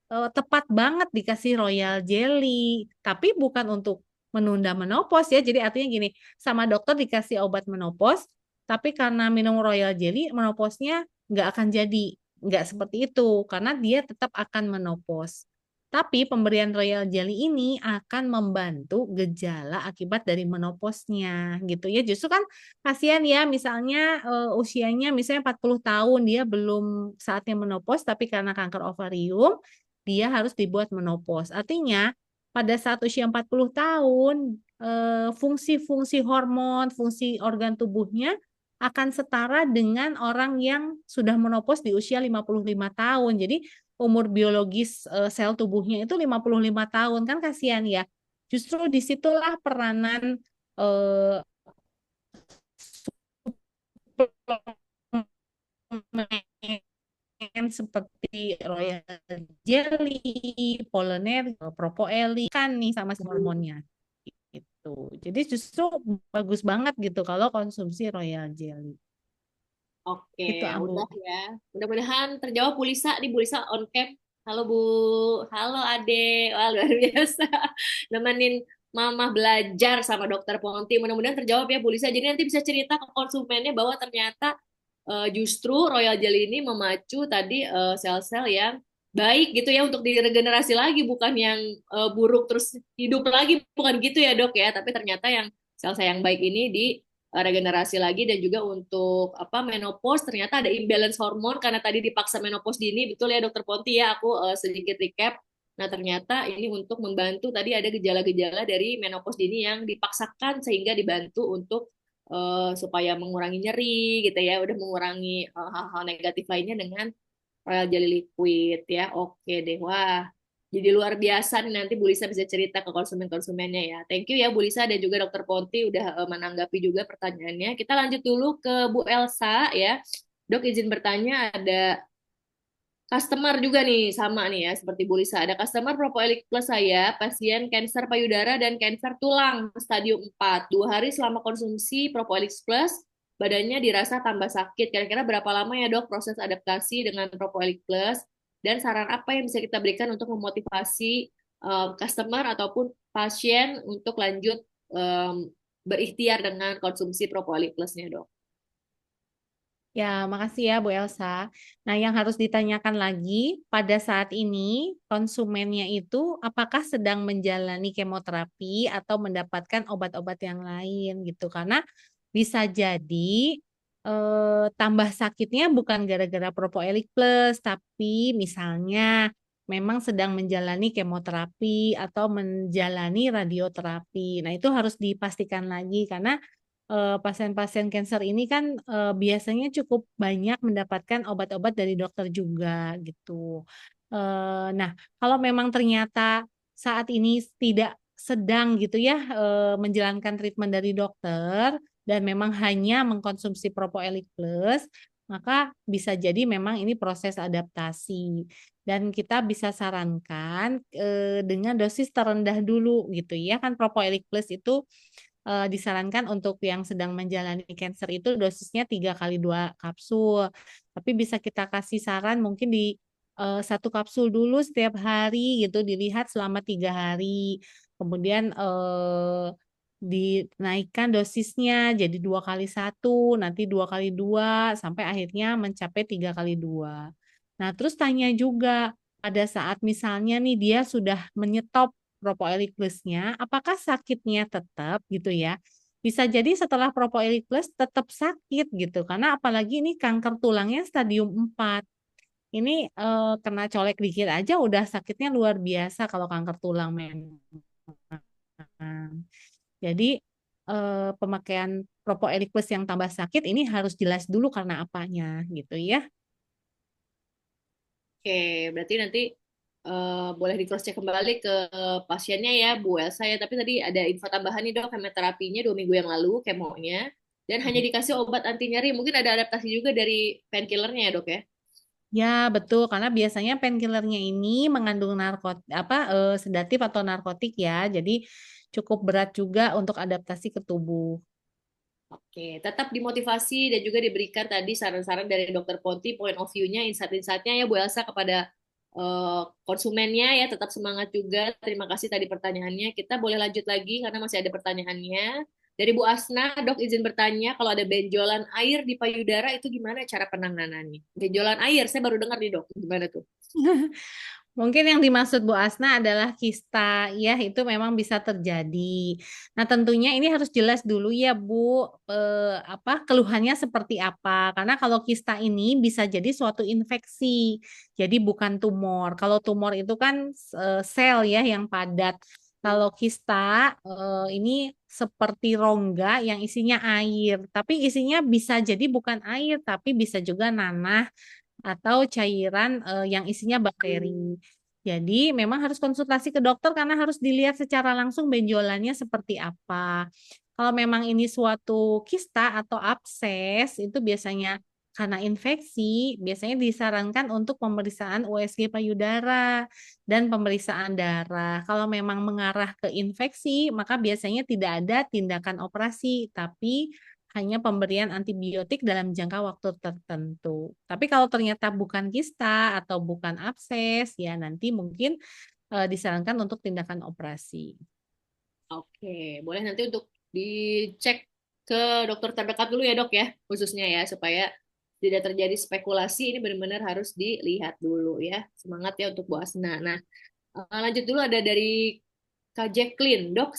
tepat banget dikasih royal jelly, tapi bukan untuk menunda menopause ya. Jadi artinya gini, sama dokter dikasih obat menopause, tapi karena minum royal jelly menopause-nya nggak akan jadi, nggak seperti itu karena dia tetap akan menopause. Tapi pemberian royal jelly ini akan membantu gejala akibat dari menopause-nya gitu ya. Justru kan kasihan ya misalnya usianya misalnya 40 tahun dia belum saatnya menopause tapi karena kanker ovarium dia harus dibuat menopause. Artinya pada saat usia 40 tahun fungsi-fungsi hormon, fungsi organ tubuhnya akan setara dengan orang yang sudah menopause di usia 55 tahun. Jadi umur biologis sel tubuhnya itu 55 tahun kan kasihan ya. Justru disitulah peranan eh, suplemen seperti royal jelly, polonel, propolis kan nih sama si hormonnya itu. Jadi justru bagus banget gitu kalau konsumsi royal jelly. Oke, Itu ya Abu. udah ya. Mudah-mudahan terjawab Bu Lisa nih, Bu Lisa on cam. Halo Bu, halo Ade, wah luar biasa. Nemenin Mama belajar sama Dokter Ponti. Mudah-mudahan terjawab ya Bu Lisa. Jadi nanti bisa cerita ke konsumennya bahwa ternyata justru Royal Jelly ini memacu tadi sel-sel yang baik gitu ya untuk diregenerasi lagi, bukan yang buruk terus hidup lagi, bukan gitu ya Dok ya. Tapi ternyata yang sel-sel yang baik ini di regenerasi lagi. Dan juga untuk apa menopause ternyata ada imbalance hormon karena tadi dipaksa menopause dini, betul ya Dokter Ponti ya. Aku sedikit recap. Nah, ternyata ini untuk membantu tadi ada gejala-gejala dari menopause dini yang dipaksakan sehingga dibantu untuk supaya mengurangi nyeri gitu ya, udah mengurangi hal-hal negatif lainnya dengan royal jelly liquid ya. Oke deh, wah. Jadi luar biasa nih, nanti Bu Lisa bisa cerita ke konsumen-konsumennya ya. Thank you ya Bu Lisa dan juga Dokter Ponti udah menanggapi juga pertanyaannya. Kita lanjut dulu ke Bu Elsa ya. Dok izin bertanya, ada customer juga nih sama nih ya seperti Bu Lisa. Ada customer Propolis Plus saya, pasien kanker payudara dan kanker tulang stadium 4. 2 hari selama konsumsi Propolis Plus, badannya dirasa tambah sakit. Kira-kira berapa lama ya Dok proses adaptasi dengan Propolis Plus? Dan saran apa yang bisa kita berikan untuk memotivasi customer ataupun pasien untuk lanjut berikhtiar dengan konsumsi Propolis Plusnya Dok? Ya, makasih ya Bu Elsa. Nah, yang harus ditanyakan lagi pada saat ini konsumennya itu apakah sedang menjalani kemoterapi atau mendapatkan obat-obat yang lain gitu. Karena bisa jadi tambah sakitnya bukan gara-gara Propoelik Plus, tapi misalnya memang sedang menjalani kemoterapi atau menjalani radioterapi. Nah, itu harus dipastikan lagi karena pasien-pasien kanker ini kan biasanya cukup banyak mendapatkan obat-obat dari dokter juga gitu. Nah, kalau memang ternyata saat ini tidak sedang gitu ya menjalankan treatment dari dokter dan memang hanya mengkonsumsi Propoelik Plus, maka bisa jadi memang ini proses adaptasi dan kita bisa sarankan dengan dosis terendah dulu gitu ya kan Propoelik Plus itu disarankan untuk yang sedang menjalani cancer itu dosisnya 3 kali 2 kapsul. Tapi bisa kita kasih saran mungkin di 1 kapsul dulu setiap hari gitu, dilihat selama 3 hari. Kemudian dinaikkan dosisnya jadi 2 kali 1, nanti 2 kali 2, sampai akhirnya mencapai 3 kali 2. Nah, terus tanya juga pada saat misalnya nih dia sudah menyetop Propoelik Plus-nya, apakah sakitnya tetap gitu ya? Bisa jadi setelah Propoelik Plus tetap sakit gitu, karena apalagi ini kanker tulangnya stadium 4. Ini kena colek dikit aja udah sakitnya luar biasa kalau kanker tulang memang. Jadi pemakaian Propoelik Plus yang tambah sakit ini harus jelas dulu karena apanya gitu ya. Oke, berarti nanti boleh di cross check kembali ke pasiennya ya Bu Elsa ya. Tapi tadi ada info tambahan nih Dok, kemoterapinya 2 minggu yang lalu kemonya. dan hanya dikasih obat anti nyeri. Mungkin ada adaptasi juga dari painkillernya ya dok ya. Ya, betul. Karena biasanya painkillernya ini mengandung sedatif atau narkotik ya. Jadi cukup berat juga untuk adaptasi ke tubuh. Oke, tetap dimotivasi dan juga diberikan tadi saran-saran dari Dokter Ponti, point of view-nya, insight-insight-nya ya Bu Elsa kepada konsumennya ya, tetap semangat juga. Terima kasih tadi pertanyaannya. Kita boleh lanjut lagi karena masih ada pertanyaannya. Dari Bu Asna, dok izin bertanya, kalau ada benjolan air di payudara itu gimana cara penanganannya? Benjolan air, saya baru dengar nih dok, gimana tuh? Mungkin yang dimaksud Bu Asna adalah kista, ya itu memang bisa terjadi. Nah tentunya ini harus jelas dulu ya Bu, keluhannya seperti apa. Karena kalau kista ini bisa jadi suatu infeksi, jadi bukan tumor. Kalau tumor itu kan sel ya yang padat. Kalau kista ini seperti rongga yang isinya air, tapi isinya bisa jadi bukan air, tapi bisa juga nanah atau cairan yang isinya bakteri. Jadi memang harus konsultasi ke dokter karena harus dilihat secara langsung benjolannya seperti apa. Kalau memang ini suatu kista atau abses, itu biasanya karena infeksi, biasanya disarankan untuk pemeriksaan USG payudara dan pemeriksaan darah. Kalau memang mengarah ke infeksi, maka biasanya tidak ada tindakan operasi, tapi hanya pemberian antibiotik dalam jangka waktu tertentu. Tapi kalau ternyata bukan kista atau bukan abses, ya nanti mungkin disarankan untuk tindakan operasi. Oke, boleh nanti untuk dicek ke dokter terdekat dulu ya dok ya, khususnya ya, supaya tidak terjadi spekulasi, ini benar-benar harus dilihat dulu ya. Semangat ya untuk Bu Asna. Nah, lanjut dulu ada dari Kak Jacqueline. Dok,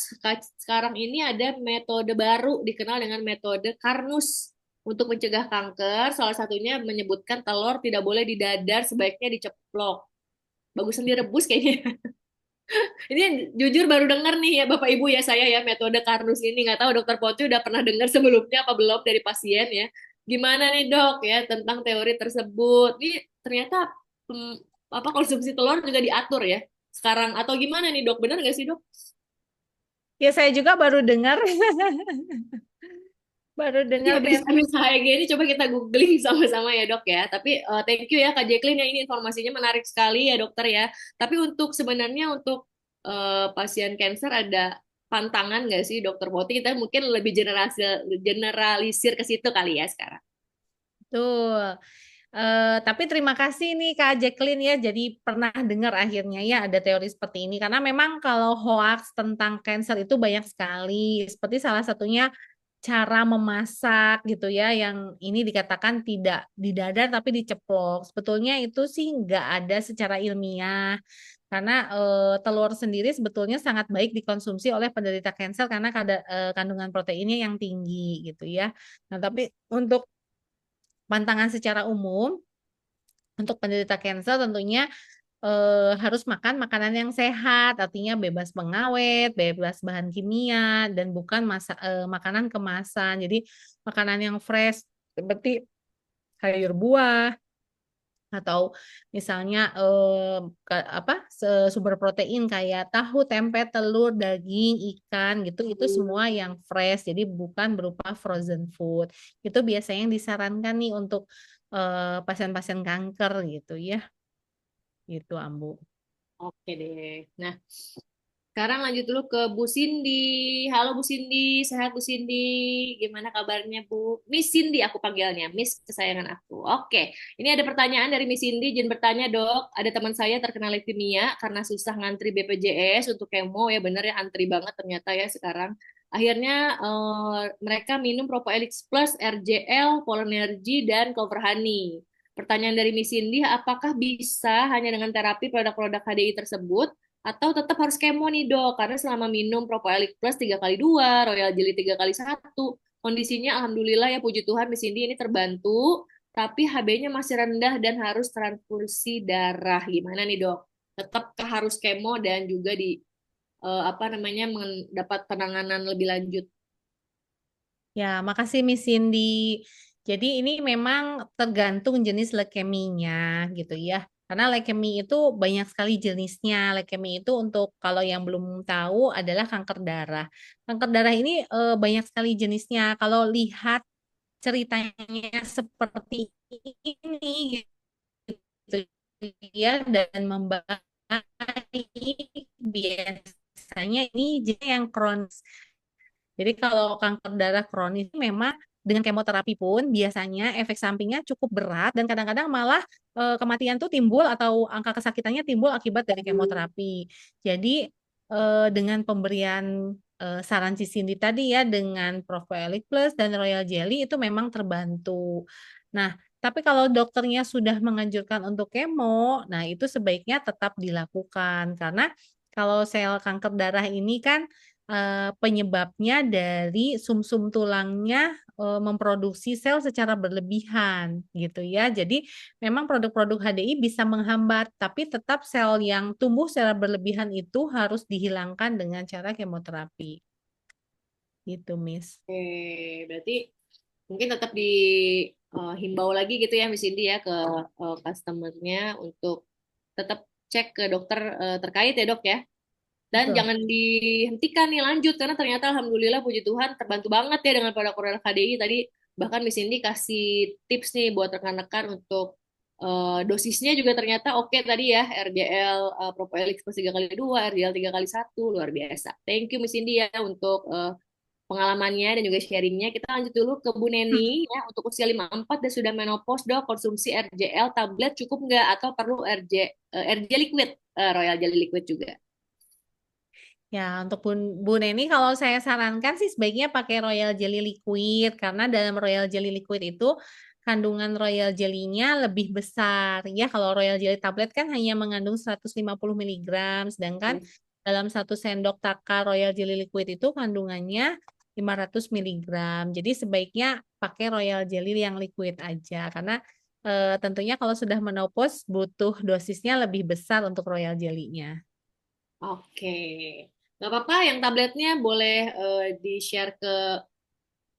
sekarang ini ada metode baru dikenal dengan metode Karnus untuk mencegah kanker. Salah satunya menyebutkan telur tidak boleh didadar, sebaiknya diceplok. Bagusan direbus kayaknya. Ini jujur baru dengar nih ya Bapak Ibu ya saya ya metode Karnus ini. Nggak tahu Dokter Poti udah pernah dengar sebelumnya apa belum dari pasien ya. Gimana nih dok ya tentang teori tersebut? Ini ternyata hmm, apa konsumsi telur juga diatur ya sekarang atau gimana nih dok? Benar nggak sih dok? Ya saya juga baru dengar, baru Nanti dengar habis saya gini coba kita googling sama-sama ya dok ya. Tapi thank you ya Kak Jacqueline ya ini informasinya menarik sekali ya dokter ya. Tapi untuk sebenarnya untuk pasien cancer ada pantangan nggak sih dokter Poti? Kita mungkin lebih generalisir ke situ kali ya sekarang. tuh. Tapi terima kasih nih Kak Jacqueline ya, jadi pernah dengar akhirnya ya ada teori seperti ini. Karena memang kalau hoax tentang cancer itu banyak sekali. Seperti salah satunya cara memasak gitu ya, yang ini dikatakan tidak didadar tapi diceplok. Sebetulnya itu sih nggak ada secara ilmiah. Karena telur sendiri sebetulnya sangat baik dikonsumsi oleh penderita cancer karena kandungan proteinnya yang tinggi gitu ya. Nah, tapi untuk pantangan secara umum untuk penderita cancer tentunya harus makan makanan yang sehat, artinya bebas pengawet, bebas bahan kimia, dan bukan makanan kemasan. Jadi makanan yang fresh seperti sayur buah atau misalnya sumber protein kayak tahu, tempe, telur, daging, ikan gitu itu semua yang fresh. Jadi bukan berupa frozen food. Itu biasanya yang disarankan nih untuk pasien-pasien kanker gitu ya. Gitu Ambu. Oke deh. Nah, sekarang lanjut dulu ke Bu Cindy. Halo Bu Cindy, sehat Bu Cindy? Gimana kabarnya Bu? Miss Cindy aku panggilnya, Miss kesayangan aku. Oke, ini ada pertanyaan dari Miss Cindy. Izin bertanya dok, ada teman saya terkena leukemia karena susah ngantri BPJS untuk kemo ya bener ya antri banget ternyata ya sekarang. Akhirnya mereka minum Propoelix Plus, RJL, Polenergy, dan Clover Honey. Pertanyaan dari Miss Cindy, apakah bisa hanya dengan terapi produk-produk HDI tersebut atau tetap harus kemo nih dok, karena selama minum Propolis Plus 3x2, Royal Jelly 3x1, kondisinya alhamdulillah ya puji Tuhan Miss Cindy ini terbantu, tapi HB-nya masih rendah dan harus transfusi darah. Gimana nih dok? Tetap harus kemo dan juga mendapat penanganan lebih lanjut. Ya, makasih Miss Cindy. Jadi ini memang tergantung jenis leukeminya gitu ya. Karena leukemi itu banyak sekali jenisnya. Leukemi itu untuk kalau yang belum tahu adalah kanker darah. Kanker darah ini banyak sekali jenisnya. Kalau lihat ceritanya seperti ini gitu ya dan membaik biasanya ini jenis yang kronis. Jadi kalau kanker darah kronis memang dengan kemoterapi pun biasanya efek sampingnya cukup berat dan kadang-kadang malah kematian tuh timbul atau angka kesakitannya timbul akibat dari kemoterapi. Jadi dengan pemberian saran si Cindy tadi ya dengan Profiolic Plus dan Royal Jelly itu memang terbantu. Nah, tapi kalau dokternya sudah menganjurkan untuk kemo, nah itu sebaiknya tetap dilakukan karena kalau sel kanker darah ini kan penyebabnya dari sumsum tulangnya memproduksi sel secara berlebihan gitu ya. Jadi memang produk-produk HDI bisa menghambat, tapi tetap sel yang tumbuh secara berlebihan itu harus dihilangkan dengan cara kemoterapi. Gitu, Miss. Oke, berarti mungkin tetap dihimbau lagi gitu ya Miss Indi ya ke customernya untuk tetap cek ke dokter terkait ya dok ya. Dan Betul. jangan dihentikan nih lanjut karena ternyata alhamdulillah puji Tuhan terbantu banget ya dengan produk-produk KDI tadi bahkan Miss Indi kasih tips nih buat rekan-rekan untuk dosisnya juga ternyata oke tadi ya RJL Propoelix plus 3x2 RJL 3x1 luar biasa. Thank you Miss Indi ya untuk pengalamannya dan juga sharingnya. Kita lanjut dulu ke Bu Neni ya untuk usia 54 dan sudah menopause dok konsumsi RJL tablet cukup nggak atau perlu RJ liquid Royal Jelly liquid juga. Ya, untuk Bu Neni kalau saya sarankan sih sebaiknya pakai Royal Jelly Liquid karena dalam Royal Jelly Liquid itu kandungan Royal Jelly-nya lebih besar. Ya, kalau Royal Jelly tablet kan hanya mengandung 150 miligram, sedangkan dalam satu sendok takar Royal Jelly Liquid itu kandungannya 500 miligram. Jadi sebaiknya pakai Royal Jelly yang liquid aja karena tentunya kalau sudah menopause butuh dosisnya lebih besar untuk Royal Jelly-nya. Oke, nggak apa-apa. Yang tabletnya boleh di-share ke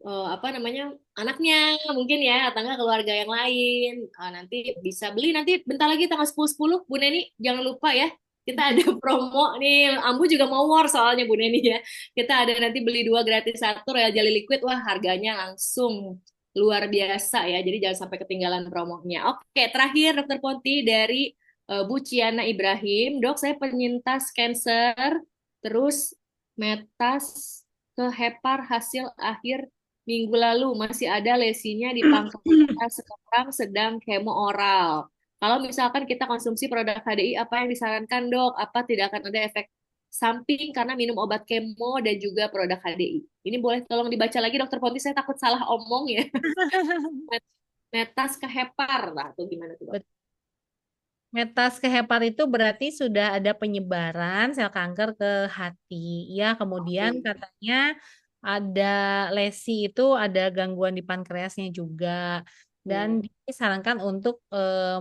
apa namanya anaknya mungkin ya, atau enggak keluarga yang lain. Nanti bisa beli nanti bentar lagi tanggal 10-10 Bu Neni jangan lupa ya. Kita ada promo nih. Ambu juga mau war soalnya Bu Neni ya. Kita ada nanti beli dua gratis satu Royal Jelly Liquid. Wah harganya langsung luar biasa ya. Jadi jangan sampai ketinggalan promonya. Oke, terakhir Dokter Ponti dari Bu Ciana Ibrahim. Dok, saya penyintas cancer, terus metas ke hepar hasil akhir minggu lalu. Masih ada lesinya di pankreas, sekarang sedang kemo oral. Kalau misalkan kita konsumsi produk HDI, apa yang disarankan dok? Apa tidak akan ada efek samping karena minum obat kemo dan juga produk HDI? Ini boleh tolong dibaca lagi dokter Ponti, saya takut salah omong ya. Metas ke hepar lah, tuh gimana tuh dok? Metas ke hepar itu berarti sudah ada penyebaran sel kanker ke hati. Ya, kemudian Oke. katanya ada lesi itu ada gangguan di pankreasnya juga. Dan Hmm. disarankan untuk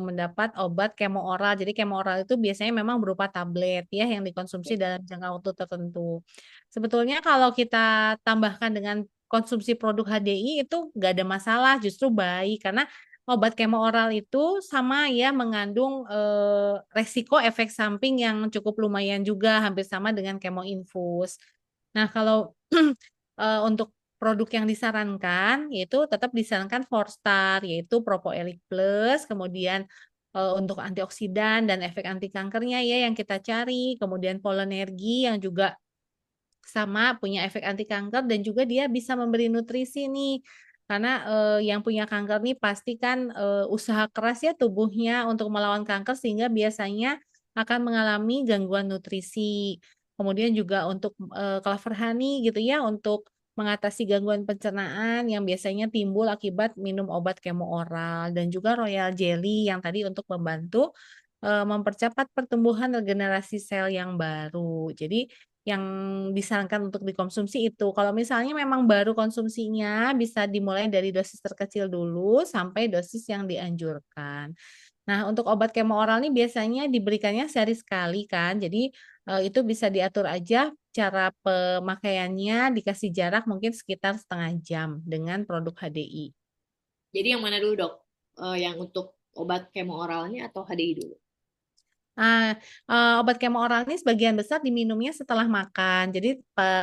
mendapat obat kemo oral. Jadi kemo oral itu biasanya memang berupa tablet ya yang dikonsumsi dalam jangka waktu tertentu. Sebetulnya kalau kita tambahkan dengan konsumsi produk HDI itu nggak ada masalah, justru baik karena obat kemo oral itu sama ya mengandung resiko efek samping yang cukup lumayan juga, hampir sama dengan kemo infus. Nah, kalau untuk produk yang disarankan, yaitu tetap disarankan 4-star, yaitu Propoelic Plus, kemudian untuk antioksidan dan efek anti kankernya ya yang kita cari, kemudian Polenergi yang juga sama punya efek anti kanker dan juga dia bisa memberi nutrisi nih. Karena yang punya kanker nih pasti kan usaha keras ya tubuhnya untuk melawan kanker sehingga biasanya akan mengalami gangguan nutrisi. Kemudian juga untuk Clover Honey gitu ya untuk mengatasi gangguan pencernaan yang biasanya timbul akibat minum obat kemo oral dan juga Royal Jelly yang tadi untuk membantu mempercepat pertumbuhan regenerasi sel yang baru. Jadi yang disarankan untuk dikonsumsi itu. Kalau misalnya memang baru konsumsinya bisa dimulai dari dosis terkecil dulu sampai dosis yang dianjurkan. Nah, untuk obat kemo oral ini biasanya diberikannya sehari sekali kan. Jadi itu bisa diatur aja cara pemakaiannya dikasih jarak mungkin sekitar setengah jam dengan produk HDI. Jadi yang mana dulu dok? Yang untuk obat kemo oralnya atau HDI dulu? Nah, obat kemo oral ini sebagian besar diminumnya setelah makan. Jadi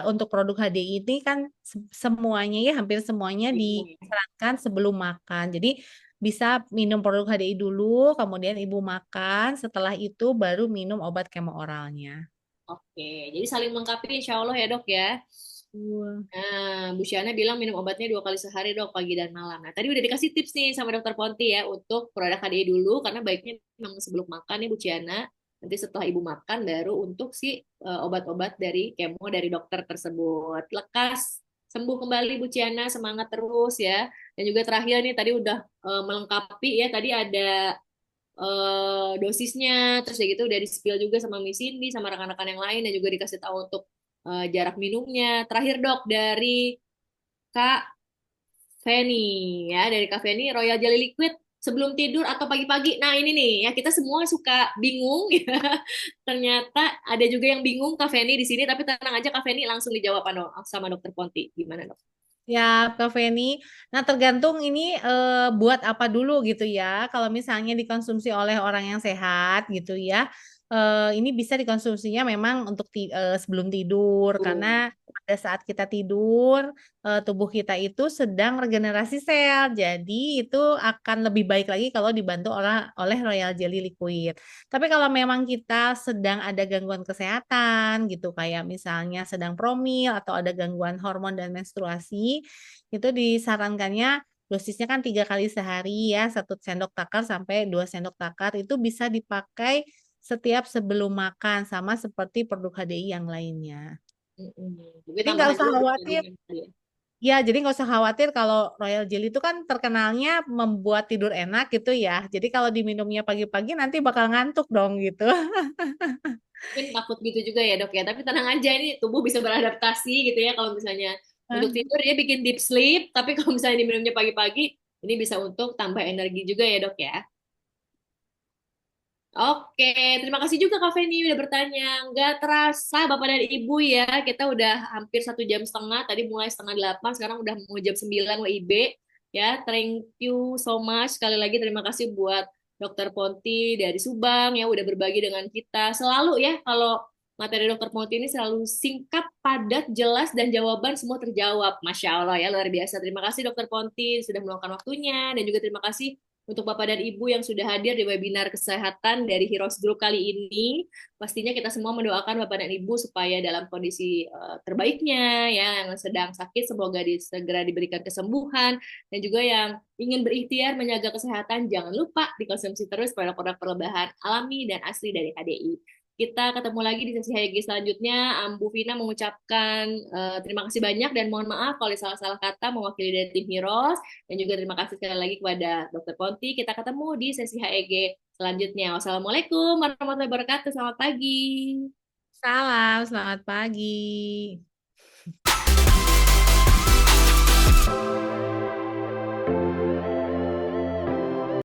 untuk produk HDI ini kan semuanya ya hampir semuanya Bingung ya. disarankan sebelum makan. Jadi bisa minum produk HDI dulu, kemudian ibu makan, setelah itu baru minum obat kemo oralnya. Oke, jadi saling melengkapi insya Allah ya dok ya. Wah. Nah, Bu Syana bilang minum obatnya 2 kali sehari dok, pagi dan malam. Nah, tadi udah dikasih tips nih sama dokter Ponti ya untuk produk HDI dulu, karena baiknya memang sebelum makan nih Bu Syana. Nanti setelah ibu makan baru untuk si obat-obat dari kemo dari dokter tersebut. Lekas sembuh kembali Bu Ciana, semangat terus ya. Dan juga terakhir nih tadi udah melengkapi ya, tadi ada dosisnya, terus ya gitu udah di-spill juga sama Miss Cindy, sama rekan-rekan yang lain, dan juga dikasih tahu untuk jarak minumnya. Terakhir dok, dari Kak Feni ya, dari Kak Feni, Royal Jelly Liquid sebelum tidur atau pagi-pagi. Nah ini nih ya, kita semua suka bingung ya. Ternyata ada juga yang bingung Kak Feni di sini, tapi tenang aja Kak Feni, langsung dijawab sama Dokter Ponti. Gimana dok? Ya, Kak Feni. Nah, tergantung ini buat apa dulu gitu ya. Kalau misalnya dikonsumsi oleh orang yang sehat gitu ya, ini bisa dikonsumsinya memang untuk sebelum tidur karena pada saat kita tidur, tubuh kita itu sedang regenerasi sel. Jadi itu akan lebih baik lagi kalau dibantu oleh Royal Jelly Liquid. Tapi kalau memang kita sedang ada gangguan kesehatan gitu, kayak misalnya sedang promil atau ada gangguan hormon dan menstruasi, itu disarankannya dosisnya kan 3 kali sehari ya, 1 sendok takar sampai 2 sendok takar itu bisa dipakai setiap sebelum makan sama seperti produk HDI yang lainnya. Mungkin Jadi nggak tambahan usah juga bisa khawatir. Ya, jadi nggak usah khawatir kalau Royal Jelly itu kan terkenalnya membuat tidur enak gitu ya. Jadi kalau diminumnya pagi-pagi nanti bakal ngantuk dong gitu. Mungkin takut gitu juga ya dok ya, tapi tenang aja, ini tubuh bisa beradaptasi gitu ya, kalau misalnya untuk tidur dia bikin deep sleep, tapi kalau misalnya diminumnya pagi-pagi, ini bisa untuk tambah energi juga ya dok ya. Oke, terima kasih juga Kak Feni udah bertanya. Nggak terasa Bapak dan Ibu ya, kita udah hampir 1 jam setengah. Tadi mulai setengah 8, sekarang udah mau jam 9 WIB. Ya, thank you so much. Sekali lagi terima kasih buat Dokter Ponti dari Subang ya udah berbagi dengan kita. Selalu ya, kalau materi Dokter Ponti ini selalu singkat, padat, jelas, dan jawaban semua terjawab. Masya Allah ya, luar biasa. Terima kasih Dokter Ponti sudah meluangkan waktunya, dan juga terima kasih untuk Bapak dan Ibu yang sudah hadir di webinar kesehatan dari Heroes Group kali ini. Pastinya kita semua mendoakan Bapak dan Ibu supaya dalam kondisi terbaiknya, ya, yang sedang sakit semoga segera diberikan kesembuhan, dan juga yang ingin berikhtiar menjaga kesehatan jangan lupa dikonsumsi terus produk-produk perlebahan alami dan asli dari HDI. Kita ketemu lagi di sesi HYG selanjutnya. Ambu Vina mengucapkan terima kasih banyak dan mohon maaf kalau salah-salah kata mewakili dari tim Heroes. Dan juga terima kasih sekali lagi kepada Dokter Ponti. Kita ketemu di sesi HEG selanjutnya. Wassalamualaikum warahmatullahi wabarakatuh. Selamat pagi. Salam, selamat pagi.